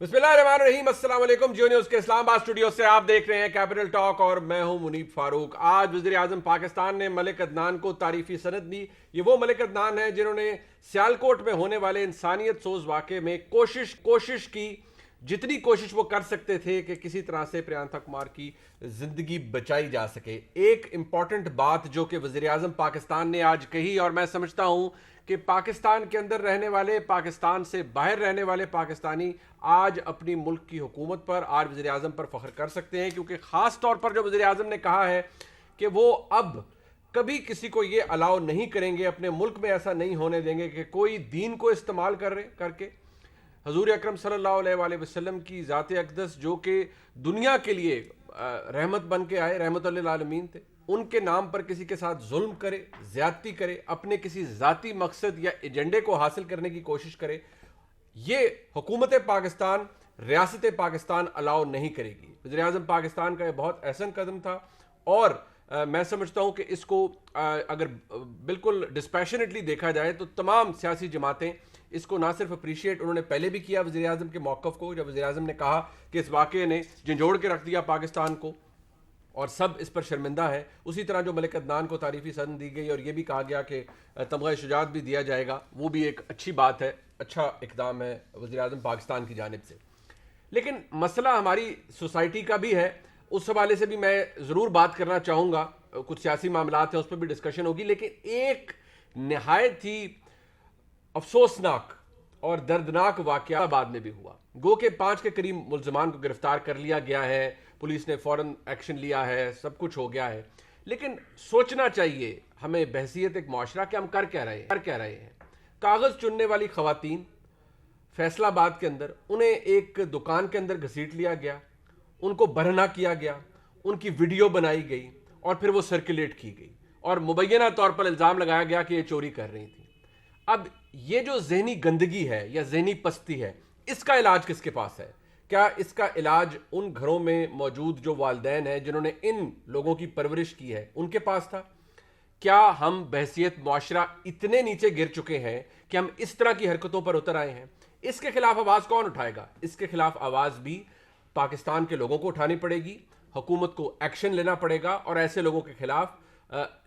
बिस्मिल्लाहिर्रहमानिर्रहीम, अस्सलाम वालेकुम। जियो न्यूज़ के इस्लामाबाद स्टूडियो से आप देख रहे हैं कैपिटल टॉक और मैं हूं मुनीब फारूक। आज वज़ीर आज़म पाकिस्तान ने मलिक अदनान को तारीफी सनद दी। ये वो मलिक अदनान है जिन्होंने सियालकोट में होने वाले इंसानियत सोज वाक़े में कोशिश की, जितनी कोशिश वो कर सकते थे कि किसी तरह से प्रियंका कुमार की जिंदगी बचाई जा सके। एक इंपॉर्टेंट बात जो कि वज़ीर आज़म पाकिस्तान ने आज कही, और मैं समझता हूं कि पाकिस्तान के अंदर रहने वाले, पाकिस्तान से बाहर रहने वाले पाकिस्तानी आज अपनी मुल्क की हुकूमत पर, आज वज़ीर आज़म पर फ़ख्र कर सकते हैं, क्योंकि ख़ास तौर पर जो वज़ीर आज़म ने कहा है कि वो अब कभी किसी को ये अलाउ नहीं करेंगे, अपने मुल्क में ऐसा नहीं होने देंगे कि कोई दीन को इस्तेमाल करके हजूर अकरम सल्लल्लाहु अलैहि वसल्लम की ज़ात अक़दस जो कि दुनिया के लिए रहमत बन के आए, रहमतुल लिल आलमीन थे, उनके नाम पर किसी के साथ जुल्म करे, ज़्यादती करे, अपने किसी ज़ाती मकसद या एजेंडे को हासिल करने की कोशिश करे, ये हुकूमत पाकिस्तान, रियासत पाकिस्तान अलाउ नहीं करेगी। वज़ीर आज़म पाकिस्तान का ये बहुत अहसन कदम था और मैं समझता हूँ कि इसको अगर बिल्कुल डिस्पैशनेटली देखा जाए तो तमाम सियासी जमातें इसको ना सिर्फ अप्रिशिएट उन्होंने पहले भी किया वज़ीर आज़म के मौक़िफ़ को, जब वज़ीर आज़म ने कहा कि इस वाक़े ने झंझोड़ के रख दिया पाकिस्तान को और सब इस पर शर्मिंदा है। उसी तरह जो मलिक अदनान को तारीफ़ी सनद दी गई और ये भी कहा गया कि तमग़ा शुजाअत भी दिया जाएगा, वो भी एक अच्छी बात है, अच्छा इक़दाम है वज़ीर आज़म पाकिस्तान की जानिब से। लेकिन मसला हमारी सोसाइटी का भी है, उस हवाले से भी मैं ज़रूर बात करना चाहूँगा। कुछ सियासी मामलात हैं, उस पर भी डिस्कशन होगी, लेकिन एक नहायत ही अफसोसनाक और दर्दनाक वाक़या बाद में भी हुआ। गो के 5 के करीब मुल्ज़मान को गिरफ्तार कर लिया गया है, पुलिस ने फ़ौरन एक्शन लिया है, सब कुछ हो गया है, लेकिन सोचना चाहिए हमें बहसियत एक मुआशरा कि हम कर क्या रहे हैं। कागज़ चुनने वाली ख़वातीन फैसलाबाद के अंदर, उन्हें एक दुकान के अंदर घसीट लिया गया, उनको बरहना किया गया, उनकी वीडियो बनाई गई और फिर वो सर्कुलेट की गई और मुबैना तौर पर इल्ज़ाम लगाया गया कि ये चोरी कर रही थी। अब ये जो जहनी गंदगी है या जहनी पस्ती है, इसका इलाज किसके पास है? क्या इसका इलाज उन घरों में मौजूद जो वालिदैन हैं जिन्होंने इन लोगों की परवरिश की है, उनके पास था? क्या हम बहसियत मुआशरा इतने नीचे गिर चुके हैं कि हम इस तरह की हरकतों पर उतर आए हैं? इसके खिलाफ आवाज़ कौन उठाएगा? इसके खिलाफ आवाज़ भी पाकिस्तान के लोगों को उठानी पड़ेगी, हुकूमत को एक्शन लेना पड़ेगा और ऐसे लोगों के खिलाफ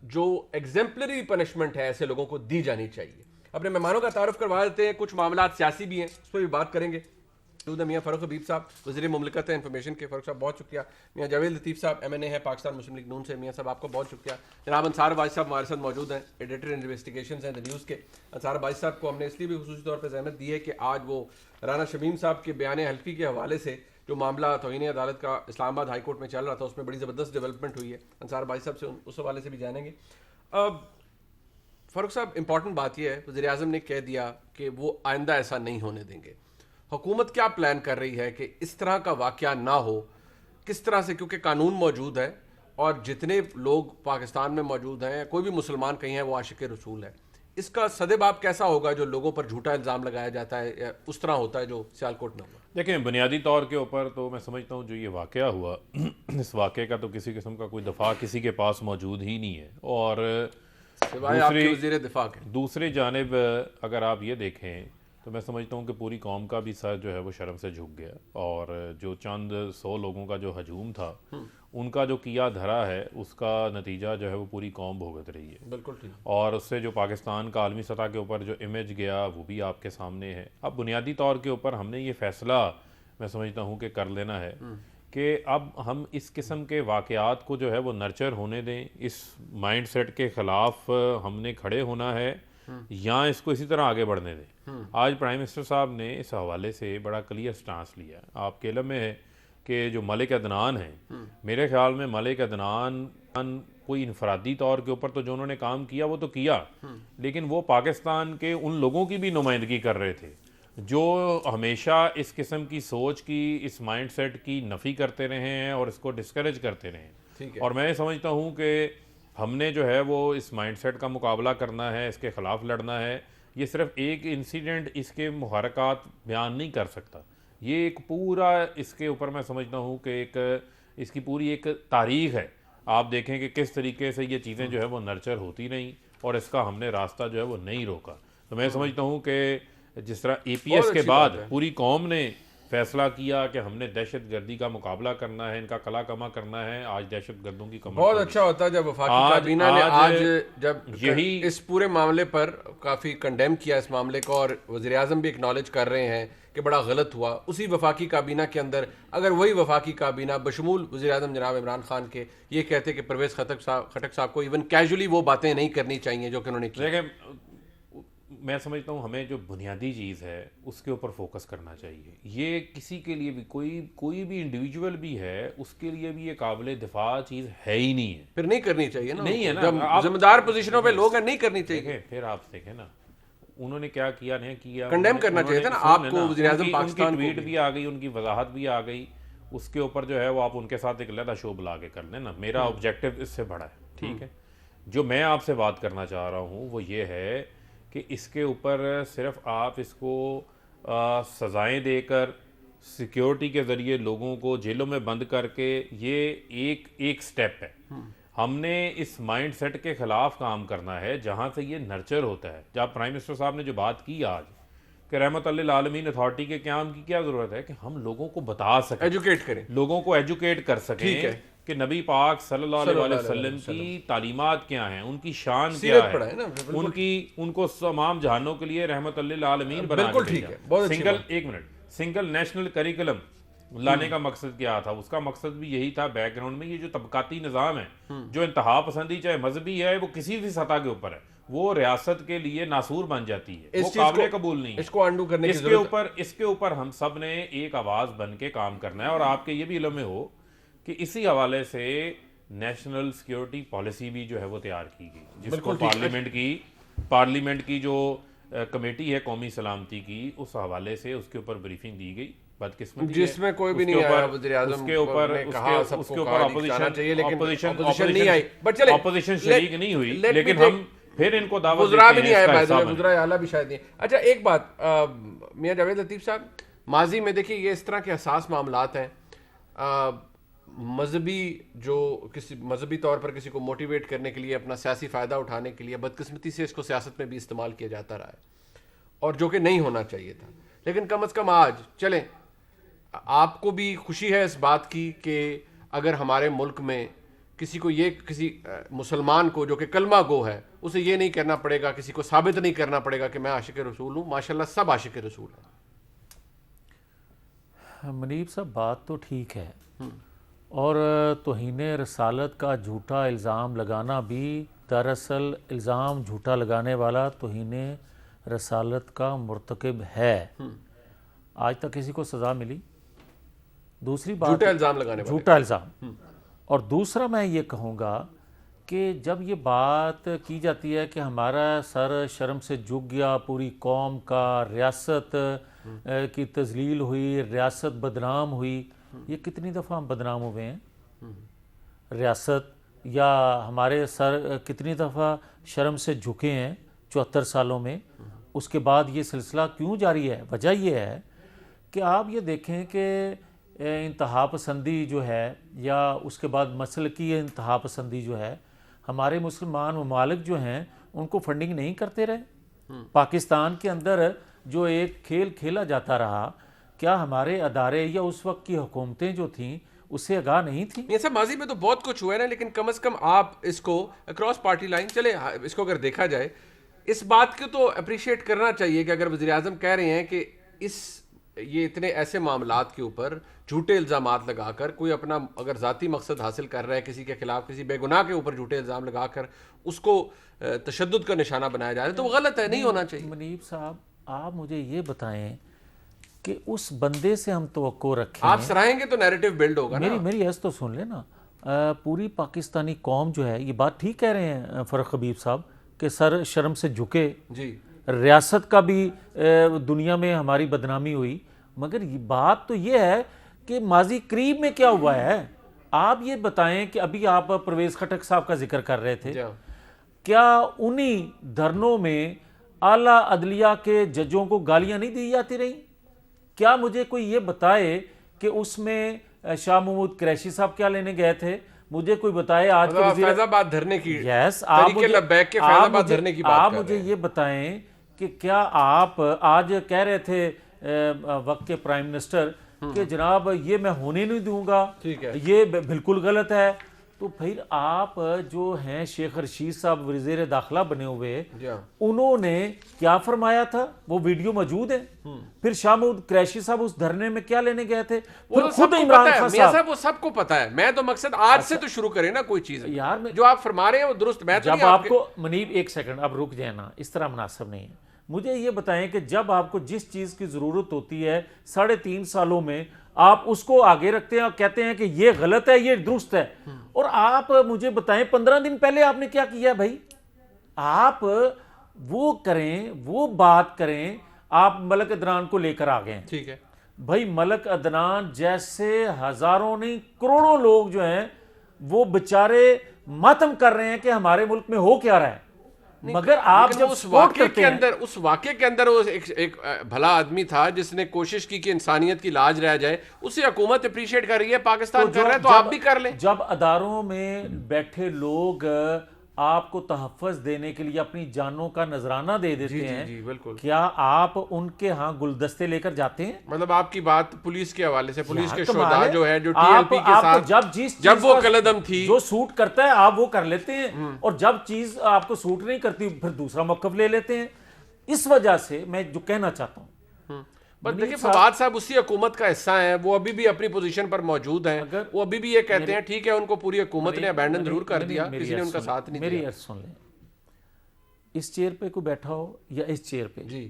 जो एग्जेम्पलरी पनिशमेंट है ऐसे लोगों को दी जानी चाहिए। अपने मेहमानों का तारुफ करवा देते हैं, कुछ मामला सियासी भी हैं, उस पर भी बात करेंगे। मियाँ फ़ारूक हबीब साहब वज़ीर मुमलिकत है इन्फॉर्मेशन के, फ़ारूक साहब बहुत शुक्रिया। मियाँ जावेद लतीफ़ साहब MNA है पाकिस्तान मुस्लिम लीग नून से, मियाँ साहब आपको बहुत शुक्रिया। जनाब अंसार बाज साहब हमारे साथ मौजूद हैं, एडिटर इन्वेस्टिगेशन हैं द न्यूज़ के। अंसार बाज साहब को हमने इसलिए भी खुसूसी तौर पर ज़हमत दी है कि आज वो राना शमीम साहब के बयान हल्फी के हवाले से जो मामला तौहीन अदालत का इस्लामाबाद हाई कोर्ट में चल रहा था, उसमें बड़ी ज़बरदस्त डेवलपमेंट हुई है। अंसार बाज साहब से उस हवाले से भी जानेंगे। अब फ़ारूक साहब, इंपॉर्टेंट बात यह है, वज़ीर आज़म ने कह दिया कि वो आइंदा ऐसा नहीं होने देंगे। हुकूमत क्या प्लान कर रही है कि इस तरह का वाक़या ना हो? किस तरह से, क्योंकि कानून मौजूद है और जितने लोग पाकिस्तान में मौजूद हैं, कोई भी मुसलमान कहीं है वो आशिक रसूल है, इसका सदेबाब कैसा होगा जो लोगों पर झूठा इल्ज़ाम लगाया जाता है या उस तरह होता है जो सियालकोट में हुआ? देखें, बुनियादी तौर के ऊपर तो मैं समझता हूँ जो ये वाक़या हुआ इस वाक़े का तो किसी किस्म का कोई दफ़ा किसी के पास मौजूद ही नहीं है। और दूसरी जानिब अगर आप ये देखें तो मैं समझता हूँ कि पूरी कौम का भी सर जो है वो शर्म से झुक गया और जो चंद 100 लोगों का जो हजूम था उनका जो किया धरा है उसका नतीजा जो है वो पूरी कौम भुगत रही है। बिल्कुल ठीक। और उससे जो पाकिस्तान का आलमी सतह के ऊपर जो इमेज गया वो भी आपके सामने है। अब बुनियादी तौर के ऊपर हमने ये फ़ैसला मैं समझता हूँ कि कर लेना है कि अब हम इस किस्म के वाक़यात को जो है वो नर्चर होने दें, इस माइंड सेट के ख़िलाफ़ हमने खड़े होना है या इसको इसी तरह आगे बढ़ने दें। आज प्राइम मिनिस्टर साहब ने इस हवाले से बड़ा क्लियर स्टांस लिया। आपके इल्म में है कि जो मलिक अदनान हैं, मेरे ख्याल में मलिक अदनान कोई इनफरादी तौर के ऊपर तो जो उन्होंने काम किया वो तो किया, लेकिन वो पाकिस्तान के उन लोगों की भी नुमाइंदगी कर रहे थे जो हमेशा इस किस्म की सोच की, इस माइंड सेट की नफ़ी करते रहे हैं और इसको डिस्करेज करते रहे हैं। और मैं समझता हूँ कि हमने जो है वो इस माइंड सेट का मुकाबला करना है, इसके ख़िलाफ़ लड़ना है। ये सिर्फ एक इंसिडेंट इसके मुहरक़ात बयान नहीं कर सकता, ये एक पूरा इसके ऊपर मैं समझता हूँ कि एक इसकी पूरी एक तारीख़ है। आप देखें कि किस तरीके से ये चीज़ें जो है वो नर्चर होती रहीं और इसका हमने रास्ता जो है वो नहीं रोका। तो मैं समझता हूँ कि जिस तरह APS के बाद पूरी कौम ने फैसला किया कि हमने दहशत गर्दी का मुकाबला करना है, इनका कला कमा करना है, आज दहशत गर्दों की कमर बहुत तोड़ी। अच्छा होता जब वफाकी आज- काबीना ने आज आज जब यही- इस पूरे मामले पर काफ़ी कंडेम किया इस मामले को, और वज़ीर आज़म भी एक्नॉलेज कर रहे हैं कि बड़ा गलत हुआ। उसी वफाकी काबीना के अंदर अगर वही वफाकी काबीना बशमूल वज़ीर आज़म जनाब इमरान खान के ये कहते कि परवेज़ खटक साहब को इवन कैजुअली वो बातें नहीं करनी चाहिए जो कि उन्होंने की। देखिए, मैं समझता हूँ हमें जो बुनियादी चीज़ है उसके ऊपर फोकस करना चाहिए। ये किसी के लिए भी कोई भी इंडिविजुअल भी है उसके लिए भी ये काबिल दिफा चीज़ है ही नहीं है। फिर नहीं करनी चाहिए ना, नहीं है ना, जब आप- जिम्मेदार पोजीशनों पे लोग हैं, नहीं करनी चाहिए। देखें, फिर आप देखें ना उन्होंने क्या किया नहीं किया, Condemn करना चाहिए था ना आपको, वज़ीर-ए-आज़म पाकिस्तान को ट्वीट भी आ गई, उनकी वजाहत भी आ गई, उसके ऊपर जो है वो आप उनके साथ एक अलग शो बुला के कर लें ना। मेरा ऑब्जेक्टिव इससे बड़ा है, ठीक है। जो मैं आपसे बात करना चाह रहा हूँ वो ये है कि इसके ऊपर सिर्फ आप इसको सज़ाएं देकर, सिक्योरिटी के ज़रिए लोगों को जेलों में बंद करके, ये एक स्टेप है। हमने इस माइंड सेट के खिलाफ काम करना है जहाँ से ये नर्चर होता है। जब प्राइम मिनिस्टर साहब ने जो बात की आज कि रहमत लिल आलमीन अथॉरिटी के क़याम की क्या ज़रूरत है कि हम लोगों को बता सकें, एजुकेट करें, लोगों को एजुकेट कर ठीक है। सकें कि नबी पाक सल्लल्लाहु अलैहि वसल्लम की तालीमात क्या हैं, उनकी शान क्या सीरत है, पढ़ा है ना, बिल्कुल। उनको तमाम जहानों के लिए रहमत लिल आलमीन बना बिल्कुल के ठीक भेजा। है, बहुत अच्छी बात। एक मिनट, सिंगल नेशनल करिकुलम लाने का मकसद क्या था? उसका मकसद भी यही था। बैकग्राउंड में ये जो तबकाती निज़ाम है, जो इंतहा पसंदी चाहे मजहबी है, वो किसी भी सतह के ऊपर है, वो रियासत के लिए नासूर बन जाती है, वो काबिल कबूल नहीं है। इसको अंडू करने की इसके ऊपर हम सब ने एक आवाज़ बन के काम करना है। और आपके ये भी इल्म में हो कि इसी हवाले से नेशनल सिक्योरिटी पॉलिसी भी जो है वो तैयार की गई, जिसको पार्लियामेंट की जो कमेटी है कौमी सलामती की, उस हवाले से उसके ऊपर ब्रीफिंग दी गई। बदकिस्मती जिसमें कोई भी नहीं आया, वज़ीर-ए-आज़म उसके ऊपर ऑपोजिशन नहीं आई, बट चले ऑपोजिशन शरीक नहीं हुई, लेकिन हम फिर इनको दावत वज़रा भी देते नहीं हैं आया, इसका हिस्सा बने। वज़रा आला भी शायद नहीं। अच्छा, एक बात मियां जावेद लतीफ़ साहब, माजी में देखिए ये इस तरह के हसास मामलात हैं, मजहबी जो किसी मजहबी तौर पर किसी को मोटिवेट करने के लिए, अपना सियासी फ़ायदा उठाने के लिए, बदकिस्मती से इसको सियासत में भी इस्तेमाल किया जाता रहा है, और जो कि नहीं होना चाहिए था। लेकिन कम अज़ कम आज चलें, आपको भी खुशी है इस बात की कि अगर हमारे मुल्क में किसी मुसलमान को जो कि कलमा गो है, उसे ये नहीं करना पड़ेगा, किसी को साबित नहीं करना पड़ेगा कि मैं आशिक रसूल हूँ। माशाल्लाह सब आशिक रसूल हैं। मुनीब साहब, बात तो ठीक है, और तौहीन रसालत का झूठा इल्ज़ाम लगाना भी दरअसल इल्ज़ाम झूठा लगाने वाला तौहीन रसालत का मुर्तकिब है। आज तक किसी को सज़ा मिली? दूसरी बात, झूठा इल्ज़ाम लगाने वाले। झूठा इल्ज़ाम। और दूसरा मैं ये कहूँगा कि जब ये बात की जाती है कि हमारा सर शर्म से झुक गया, पूरी कौम का, रियासत की तजलील हुई, रियासत बदनाम हुई, ये कितनी दफ़ा हम बदनाम हुए हैं? रियासत या हमारे सर कितनी दफ़ा शर्म से झुके हैं 74 सालों में? उसके बाद ये सिलसिला क्यों जारी है? वजह ये है कि आप ये देखें कि इंतहा पसंदी जो है, या उसके बाद मसल की इंतहा पसंदी जो है, हमारे मुसलमान ममालिक जो हैं उनको फंडिंग नहीं करते रहे। पाकिस्तान के अंदर जो एक खेल खेला जाता रहा, क्या हमारे अदारे या उस वक्त की हुकूमतें जो थीं उससे आगाह नहीं थी? ये सब माजी में तो बहुत कुछ हुआ है ना, लेकिन कम से कम आप इसको अक्रॉस पार्टी लाइन चले, इसको अगर देखा जाए, इस बात को तो अप्रिशिएट करना चाहिए कि अगर वज़ीर आज़म कह रहे हैं कि ये इतने ऐसे मामलात के ऊपर झूठे इल्ज़ामात लगाकर कोई अपना अगर ज़ाती मकसद हासिल कर रहा है, किसी के खिलाफ, किसी बेगुनाह के ऊपर झूठे इल्ज़ाम लगाकर उसको तशद्दुद का निशाना बनाया जा रहा है, तो वो गलत है, नहीं होना चाहिए। मुनीब साहब, आप मुझे ये बताएं कि उस बंदे से हम तवक्को रखें। आप सराहेंगे तो नैरेटिव बिल्ड होगा ना। मेरी ऐस तो सुन लेना। पूरी पाकिस्तानी कौम जो है, ये बात ठीक कह रहे हैं फ़रख हबीब साहब कि सर शर्म से झुके जी, रियासत का भी दुनिया में हमारी बदनामी हुई, मगर ये बात तो ये है कि माजी करीब में क्या हुआ है? आप ये बताएं कि अभी आप परवेज़ खटक साहब का जिक्र कर रहे थे, क्या उन्हीं धरनों में आला अदलिया के जजों को गालियां नहीं दी जाती रही? क्या मुझे कोई ये बताए कि उसमें शाह महमूद कुरैशी साहब क्या लेने गए थे? मुझे कोई बताए आज के फैजाबाद धरने की, यस, आप मुझे ये बताएं कि क्या आप आज कह रहे थे वक्त के प्राइम मिनिस्टर कि जनाब ये मैं होने नहीं दूंगा, ठीक है। ये बिल्कुल गलत है। तो फिर आप जो हैं शेख रशीद साहब वज़ीर दाखिला बने हुए, उन्होंने क्या फरमाया था, वो वीडियो मौजूद है। फिर शाह महमूद कुरैशी साहब उस धरने में क्या लेने गए थे, फिर खुद इमरान खान साहब, वो सबको पता है। मैं तो मकसद आज से तो शुरू करें ना कोई चीज यार, जो आप फरमा रहे हैं वो दुरुस्त। मैं तो जब आपको मुनीब एक सेकंड अब रुक जाए ना, इस तरह मुनासिब नहीं है। मुझे ये बताएं कि जब आपको जिस चीज़ की ज़रूरत होती है 3.5 सालों में आप उसको आगे रखते हैं और कहते हैं कि ये गलत है, ये दुरुस्त है। और आप मुझे बताएं 15 दिन पहले आपने क्या किया भाई? आप वो करें, वो बात करें, आप मलक अदनान को लेकर आ गए। ठीक है भाई, मलक अदनान जैसे हजारों नहीं करोड़ों लोग जो हैं वो बेचारे मातम कर रहे हैं कि हमारे मुल्क में हो क्या रहा है। मगर आप जब उस वाक़े के अंदर वो एक भला आदमी था जिसने कोशिश की कि इंसानियत की लाज रह जाए, उसे हुकूमत अप्रिशिएट कर रही है, पाकिस्तान कर रहा है, तो आप भी कर लें। जब अदारों में बैठे लोग आपको तहफ़्फ़ुज़ देने के लिए अपनी जानों का नजराना दे देते हैं, जी बिल्कुल, क्या आप उनके यहाँ गुलदस्ते लेकर जाते हैं? मतलब आपकी बात पुलिस के हवाले से, पुलिस के कमाल शोधा है। जो है, जो टीएलपी के साथ जब वो कलदम थी, जो सूट करता है आप वो कर लेते हैं, और जब चीज आपको सूट नहीं करती फिर दूसरा मौक़िफ़ ले लेते हैं। इस वजह से मैं जो कहना चाहता हूँ, बस देखिए फवाद साहब उसी हुकूमत का हिस्सा हैं, वो अभी भी अपनी पोजीशन पर मौजूद हैं। वो अभी भी ये कहते हैं ठीक है उनको पूरी हुकूमत ने अबैंडन जरूर कर दिया, किसी ने उनका साथ नहीं दिया। मेरी अर्ज़ सुन लें, इस चेयर पे कोई बैठा हो या इस चेयर पे जी,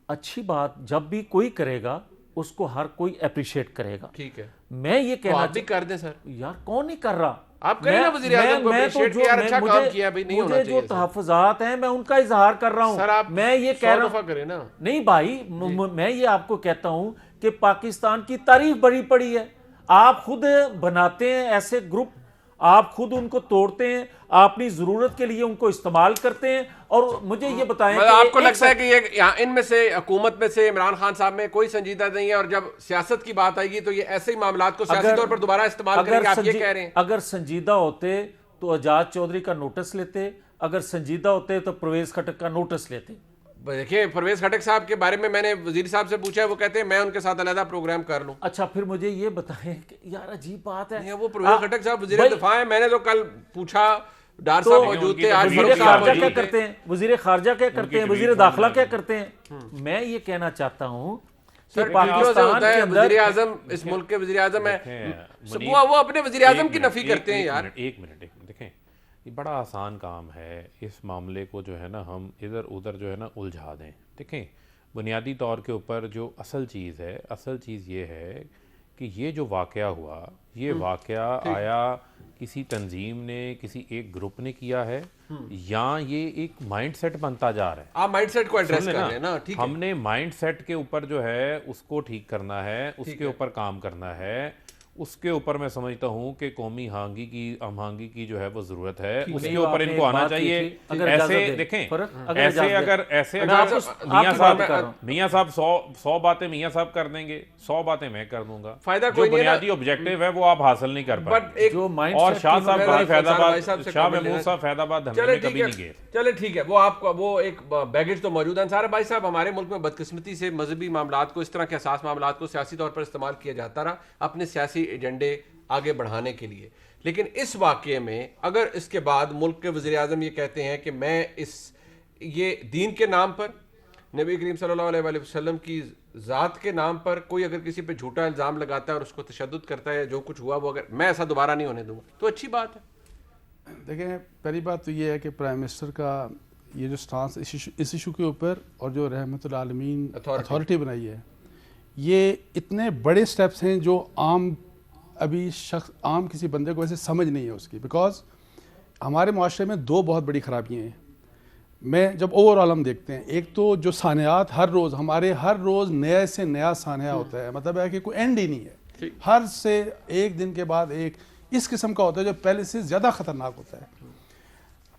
अच्छी बात जब भी कोई करेगा उसको हर कोई अप्रिशिएट करेगा। ठीक है, मैं ये कहना आप भी कर दें सर। यार कौन नहीं कर रहा? आप करें ना वज़ीर आज़म को अप्रिशिएट कि यार अच्छा काम किया भाई, नहीं होना चाहिए। जो तहफ़्फ़ुज़ात हैं मैं उनका इजहार कर रहा हूं सर। आप मैं ये कह रहा हूं करें ना। नहीं भाई, मैं ये आपको कहता हूं कि पाकिस्तान की तारीफ बड़ी पड़ी है। आप खुद बनाते हैं ऐसे ग्रुप, आप खुद उनको तोड़ते हैं, अपनी जरूरत के लिए उनको इस्तेमाल करते हैं। और मुझे ये बताएं कि आपको लगता है कि ये इनमें से हुकूमत में से इमरान खान साहब में कोई संजीदा नहीं है, और जब सियासत की बात आएगी तो ये ऐसे ही मामलात को सियासी तौर पर दोबारा इस्तेमाल करेंगे, आप ये कह रहे हैं? अगर संजीदा होते तो आजाद चौधरी का नोटिस लेते, अगर संजीदा होते तो परवेज खटक का नोटिस लेते। देखिए परवेज खटक साहब के बारे में मैंने वजीर साहब से पूछा है, वो कहते हैं मैं उनके साथ अलग प्रोग्राम कर लूं। अच्छा, फिर मुझे ये बताएं कि यार अजीब बात है, वो परवेज खटक साहब वजीर दिफा है। मैंने तो कल पूछा, डार तो साहब मौजूद थे, आज वजीर खारजा क्या करते हैं, वजीर खारजा क्या करते हैं, वजीर दाखिला क्या करते हैं? मैं ये कहना चाहता हूँ कि पाकिस्तान के अंदर वजीर आजम, इस मुल्क के वजीर आजम है, वो अपने वजीर आजम की नफी करते हैं। यार एक मिनट देखें, ये बड़ा आसान काम है इस मामले को जो है ना हम इधर उधर जो है ना उलझा दें। देखें, बुनियादी तौर के ऊपर जो असल चीज़ है, असल चीज़ ये है कि ये जो वाक़या हुआ, ये वाक़या आया किसी तंजीम ने, किसी एक ग्रुप ने किया है, या ये एक माइंड सेट बनता जा रहा है? आप माइंड सेट को एड्रेस कर रहे हैं ना, ठीक है। हमने माइंड सेट के ऊपर जो है उसको ठीक करना है, उसके ऊपर काम करना है। उसके ऊपर मैं समझता हूँ कि कौमी आहंगी की जो है वो जरूरत है, उसके ऊपर इनको आना चाहिए। ऐसे देखें, ऐसे अगर मियाँ साहब 100 बातें मियाँ साहब कर देंगे, 100 बातें मैं कर दूंगा, फायदा जो बुनियादी ऑब्जेक्टिव है वो आप हासिल नहीं कर पाए। और शाह साहब फैदाबाद, शाह महमूद साहब फैदाबाद हमने कभी नहीं गए। चले ठीक है, वो आपका वो एक बैगेज तो मौजूद है। अंसार भाई साहब, हमारे मुल्क में बदकिस्मती से मजहबी मामलात को, इस तरह के हसास मामलात को सियासी तौर पर इस्तेमाल किया जाता रहा अपने सियासी एजेंडे आगे बढ़ाने के लिए। लेकिन इस वाक़ये में अगर इसके बाद मुल्क के वज़ीर आज़म ये कहते हैं कि मैं ये दीन के नाम पर, नबी करीम सल्लल्लाहु अलैहि वसल्लम की ज़ात के नाम पर कोई अगर किसी पे झूठा इल्ज़ाम लगाता है और उसको तशद्दुद करता है, जो कुछ हुआ वो अगर मैं ऐसा दोबारा नहीं होने दूंगा, तो अच्छी बात है। देखें, पहली बात तो ये है कि प्राइम मिनिस्टर का ये जो स्टांस इस इशू के ऊपर और जो रहमतुल आलमीन अथॉरिटी बनाई है, ये इतने बड़े स्टेप्स हैं जो आम किसी बंदे को वैसे समझ नहीं है उसकी। बिकॉज हमारे माशरे में दो बहुत बड़ी खराबियाँ हैं। मैं जब ओवरऑल हम देखते हैं, एक तो जो सानियात हर रोज़ नया से नया सानिया होता है, मतलब है कि कोई एंड ही नहीं है, हर से एक दिन के बाद एक इस किस्म का होता है जो पहले से ज़्यादा ख़तरनाक होता है।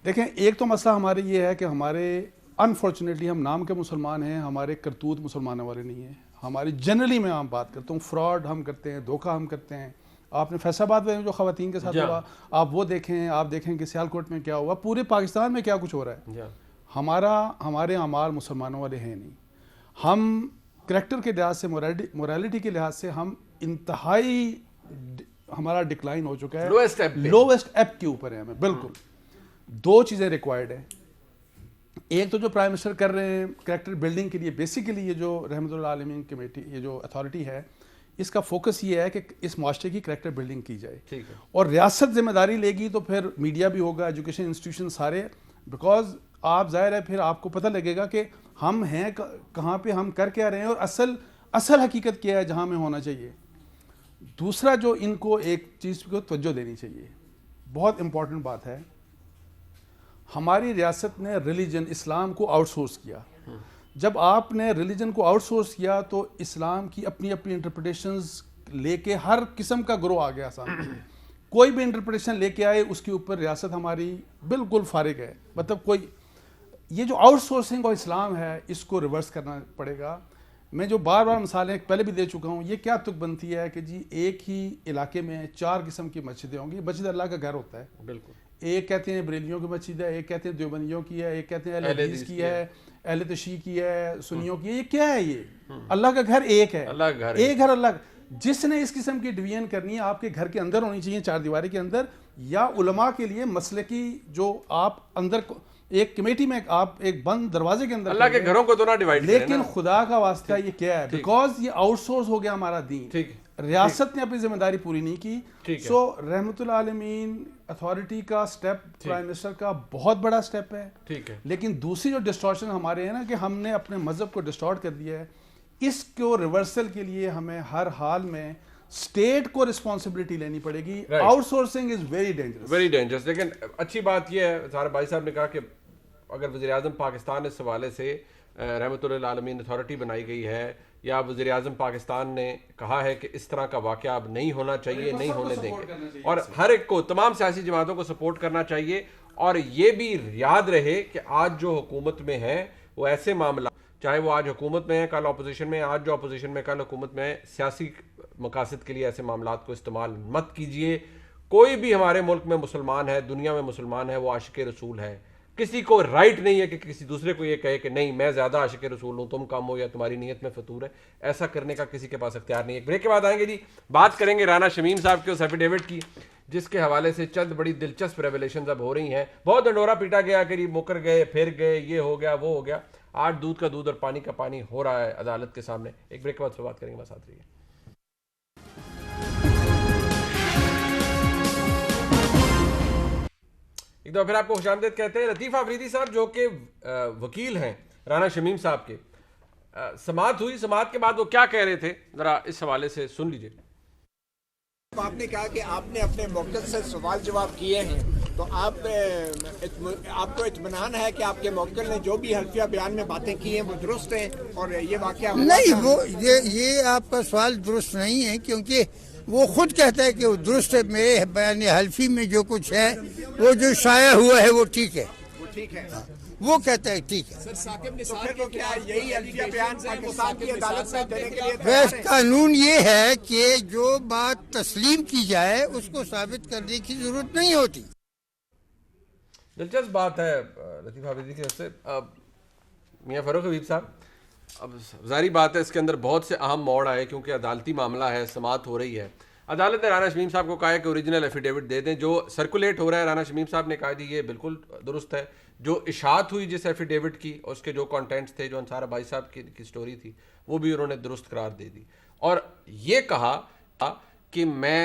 देखें, एक तो मसला हमारे ये है कि हमारे अनफॉर्चुनेटली हम नाम के मुसलमान हैं, हमारे करतूत मुसलमानों वाले नहीं हैं। हमारी जनरली मैं आम बात करता हूँ, फ्रॉड हम करते हैं, धोखा हम करते हैं। आपने फैसलाबाद में जो ख़वातीन के साथ हुआ आप वो देखें, आप देखें कि सियालकोट में क्या हुआ, पूरे पाकिस्तान में क्या कुछ हो रहा है। हमारे अमाल मुसलमानों वाले हैं नहीं। हम करैक्टर के लिहाज से, मोरालिटी के लिहाज से हम इंतहाई हमारा डिक्लाइन हो चुका है, लोवेस्ट एप के ऊपर है हमें, बिल्कुल। दो चीज़ें रिक्वायर्ड है। एक तो जो प्राइम मिनिस्टर कर रहे हैं करैक्टर बिल्डिंग के लिए, बेसिकली ये जो रहमतुल्लाह आलमीन कमेटी, ये जो अथॉरिटी है, इसका फोकस ये है कि इस माशरे की करैक्टर बिल्डिंग की जाए। ठीक है। और रियासत जिम्मेदारी लेगी तो फिर मीडिया भी होगा, एजुकेशन इंस्टीट्यूशन सारे, बिकॉज आप जाहिर है फिर आपको पता लगेगा कि हम हैं कहाँ पे, हम कर क्या रहे हैं, और असल हकीकत क्या है जहाँ में होना चाहिए। दूसरा जो इनको एक चीज़ को तवज्जो देनी चाहिए, बहुत इंपॉर्टेंट बात है, हमारी रियासत ने रिलीजन इस्लाम को आउटसोर्स किया। जब आपने रिलीजन को आउटसोर्स किया तो इस्लाम की अपनी अपनी इंटरप्रिटेशंस लेके हर किस्म का ग्रो आ गया सामने। कोई भी इंटरप्रिटेशन लेके आए उसके ऊपर रियासत हमारी बिल्कुल फारिग है। मतलब कोई ये जो आउटसोर्सिंग ऑफ इस्लाम है इसको रिवर्स करना पड़ेगा। मैं जो बार बार मिसालें पहले भी दे चुका हूँ, ये क्या तुक बनती है कि जी एक ही इलाके में 4 किस्म की मस्जिदें होंगी। मस्जिद अल्लाह का घर होता है, बिल्कुल। एक कहते हैं बरेलियों की मस्जिद है, एक कहते हैं देवबंदियों की है, एक कहते हैं अहले हदीस की है, अहले तशय्युई की है, सुन्नियों की है। ये क्या है? ये अल्लाह का घर एक है, अल्लाह का घर एक घर अल्लाह। जिसने इस किस्म की डिवीजन करनी है आपके घर के अंदर होनी चाहिए, 4 दीवारी के अंदर, या उलमा के लिए मसले की जो आप अंदर एक कमेटी में आप एक बंद दरवाजे के अंदर, अल्लाह के घरों को तो ना डिवाइड, लेकिन खुदा का वास्ता ये क्या है, बिकॉज ये आउटसोर्स हो गया हमारा दीन। ठीक, रियासत ने अपनी जिम्मेदारी पूरी नहीं की। ठीक है। सो रहमतुल्लाह आलमीन अथॉरिटी का स्टेप, प्राइम मिनिस्टर का बहुत बड़ा स्टेप है। ठीक है। लेकिन दूसरी जो डिस्टॉर्शन हमारे है ना, कि हमने अपने मजहब को डिस्टॉर्ट कर दिया है, इसको रिवर्सल के लिए हमें हर हाल में स्टेट को रिस्पॉन्सिबिलिटी लेनी पड़ेगी। Outsourcing is very dangerous, very dangerous. लेकिन अच्छी बात यह है, सारे भाई साहब ने कहा कि अगर वज़ीर आज़म पाकिस्तान इस हवाले से रहमतुल्लाह आलमीन अथॉरिटी बनाई गई है, या वज़ीर आज़म पाकिस्तान ने कहा है कि इस तरह का वाक़या अब नहीं होना चाहिए, नहीं होने देंगे, और हर एक को, तमाम सियासी जमातों को सपोर्ट करना चाहिए। और ये भी याद रहे कि आज जो हुकूमत में है वो ऐसे मामला, चाहे वो आज हुकूमत में है कल अपोजिशन में, आज जो अपोजिशन में कल हुकूमत में है, सियासी मकासद के लिए ऐसे मामला को इस्तेमाल मत कीजिए। कोई भी हमारे मुल्क में मुसलमान है, दुनिया में मुसलमान है, वो आशिक रसूल है। किसी को राइट नहीं है कि किसी दूसरे को ये कहे कि नहीं मैं ज़्यादा आशिक रसूल हूँ, तुम कम हो, या तुम्हारी नीयत में फतूर है। ऐसा करने का किसी के पास अख्तियार नहीं है। ब्रेक के बाद आएंगे जी, बात करेंगे राना शमीम साहब के उस एफिडेविट की जिसके हवाले से चंद बड़ी दिलचस्प रेवलेशन अब हो रही हैं। बहुत ढंढोरा पीटा गया कि मुकर गए, फिर गए, ये हो गया, वो हो गया। आज दूध का दूध और पानी का पानी हो रहा है अदालत के सामने। एक ब्रेक के बाद बात करेंगे, बस साथ रहिए। एक दो फिर आपको खुशामदीद कहते हैं। लतीफ़ आफरीदी साहब जो कि वकील हैं राना शमीम साहब के, समाअत हुई, समाअत के बाद वो क्या कह रहे थे, जरा इस हवाले से सुन लीजिए। आपने कहा कि आपने अपने मौक़िफ़ से सवाल जवाब किए हैं, तो आपको इत्मीनान है कि आपके मौक़िफ़ ने जो भी हल्फिया बयान में बातें की हैं वो दुरुस्त है, और ये वाक़या नहीं, वो ये आपका सवाल दुरुस्त नहीं है, क्योंकि वो खुद कहता है कि वो दुरुस्त है। मेरे बयान हल्फी में जो कुछ है, वो जो शाया हुआ है वो ठीक है, वो ठीक है। वो कहता है ठीक है। तो फिर तो क्या यही हल्फिया बयान पाकिस्तान की अदालत में देने के लिए वैसे कानून ये है कि जो बात तस्लीम की जाए उसको साबित करने की जरूरत नहीं होती। दिलचस्प बात है लतीफ़ आफरीदी की तरफ से। मियाँ फ़ारूक हबीब साहब, अब ज़ाहिर बात है इसके अंदर बहुत से अहम मोड़ आए, क्योंकि अदालती मामला है, समाअत हो रही है। अदालत ने राना शमीम साहब को कहा है कि ओरिजिनल एफिडेविट दे दें। जो सर्कुलेट हो रहा है, राना शमीम साहब ने कहा जी ये बिल्कुल दुरुस्त है। जो इशात हुई जिस एफिडेविट की, उसके जो कंटेंट्स थे, जो अंसार भाई साहब की स्टोरी थी, वो भी उन्होंने दुरुस्त करार दे दी। और ये कहा कि मैं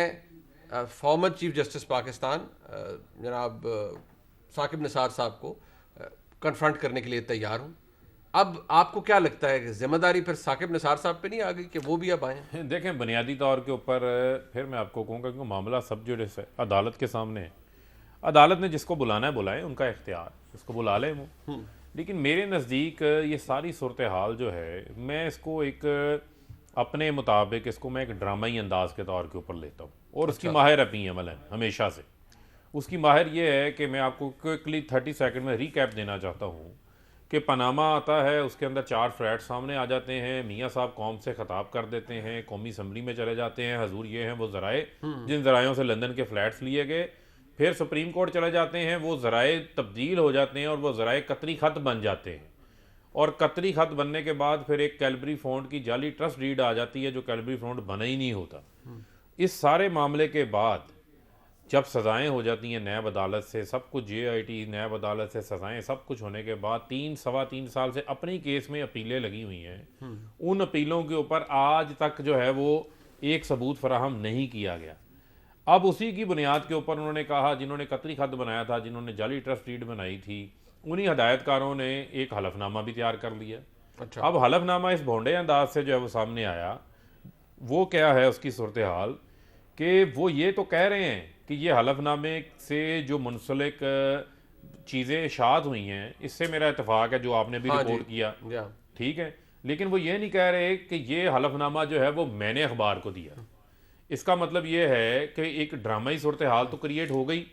फॉर्मर चीफ जस्टिस पाकिस्तान जनाब साकिब निसार साहब को कन्फ्रंट करने के लिए तैयार हूँ। अब आपको क्या लगता है कि जिम्मेदारी फिर साकिब निसार साहब पे नहीं आ गई कि वो भी अब आए? देखें, बुनियादी तौर के ऊपर फिर मैं आपको कहूँगा कि मामला सब जुडिस है, अदालत के सामने है। अदालत ने जिसको बुलाना है बुलाए, उनका इख्तियार, उसको बुला लें वो। लेकिन मेरे नज़दीक ये सारी सूरत हाल जो है, मैं इसको एक अपने मुताबिक इसको मैं एक ड्रामाई अंदाज के तौर के ऊपर लेता हूँ, और उसकी माहिर अपनी अमल है हमेशा से। उसकी माहिर ये है कि मैं आपको क्विकली 30 सेकंड में रीकैप देना चाहता हूँ कि पनामा आता है, उसके अंदर 4 फ्लैट सामने आ जाते हैं, मियाँ साहब कौम से ख़ताब कर देते हैं, कौमी असम्बली में चले जाते हैं, हजूर ये हैं वो ज़राए जिन ज़रायों से लंदन के फ्लैट्स लिए गए, फिर सुप्रीम कोर्ट चले जाते हैं, वो ज़राए तब्दील हो जाते हैं और वो ज़राए कतरी ख़त बन जाते हैं, और कतरी खत बनने के बाद फिर एक कैलबरी फॉन्ट की जाली ट्रस्ट डीड आ जाती है जो कैलबरी फॉन्ट बना ही नहीं होता। इस सारे मामले के बाद जब सज़ाएं हो जाती हैं नैब अदालत से, सब कुछ JIT नैब अदालत से सज़ाएं सब कुछ होने के बाद 3-3.25 साल से अपने ही केस में अपीलें लगी हुई हैं। उन अपीलों के ऊपर आज तक जो है वो एक सबूत फराहम नहीं किया गया। अब उसी की बुनियाद के ऊपर उन्होंने कहा, जिन्होंने कतरी खत बनाया था, जिन्होंने जाली ट्रस्ट डीड बनाई थी, उन्हीं हदायतकारों ने एक हलफनामा भी तैयार कर लिया। अच्छा। अब हलफनामा इस भोंडे अंदाज से जो है वो सामने आया, वो क्या है उसकी सूरत हाल कि वो ये तो कह रहे हैं कि ये हलफनामे से जो मुंसलिक चीज़ें इशात हुई हैं इससे मेरा इत्तेफाक है, जो आपने भी हाँ रिपोर्ट जी। किया, या ठीक है, लेकिन वो ये नहीं कह रहे कि ये हलफनामा जो है वो मैंने अखबार को दिया। इसका मतलब ये है कि एक ड्रामाई सूरत हाल तो क्रिएट हो गई।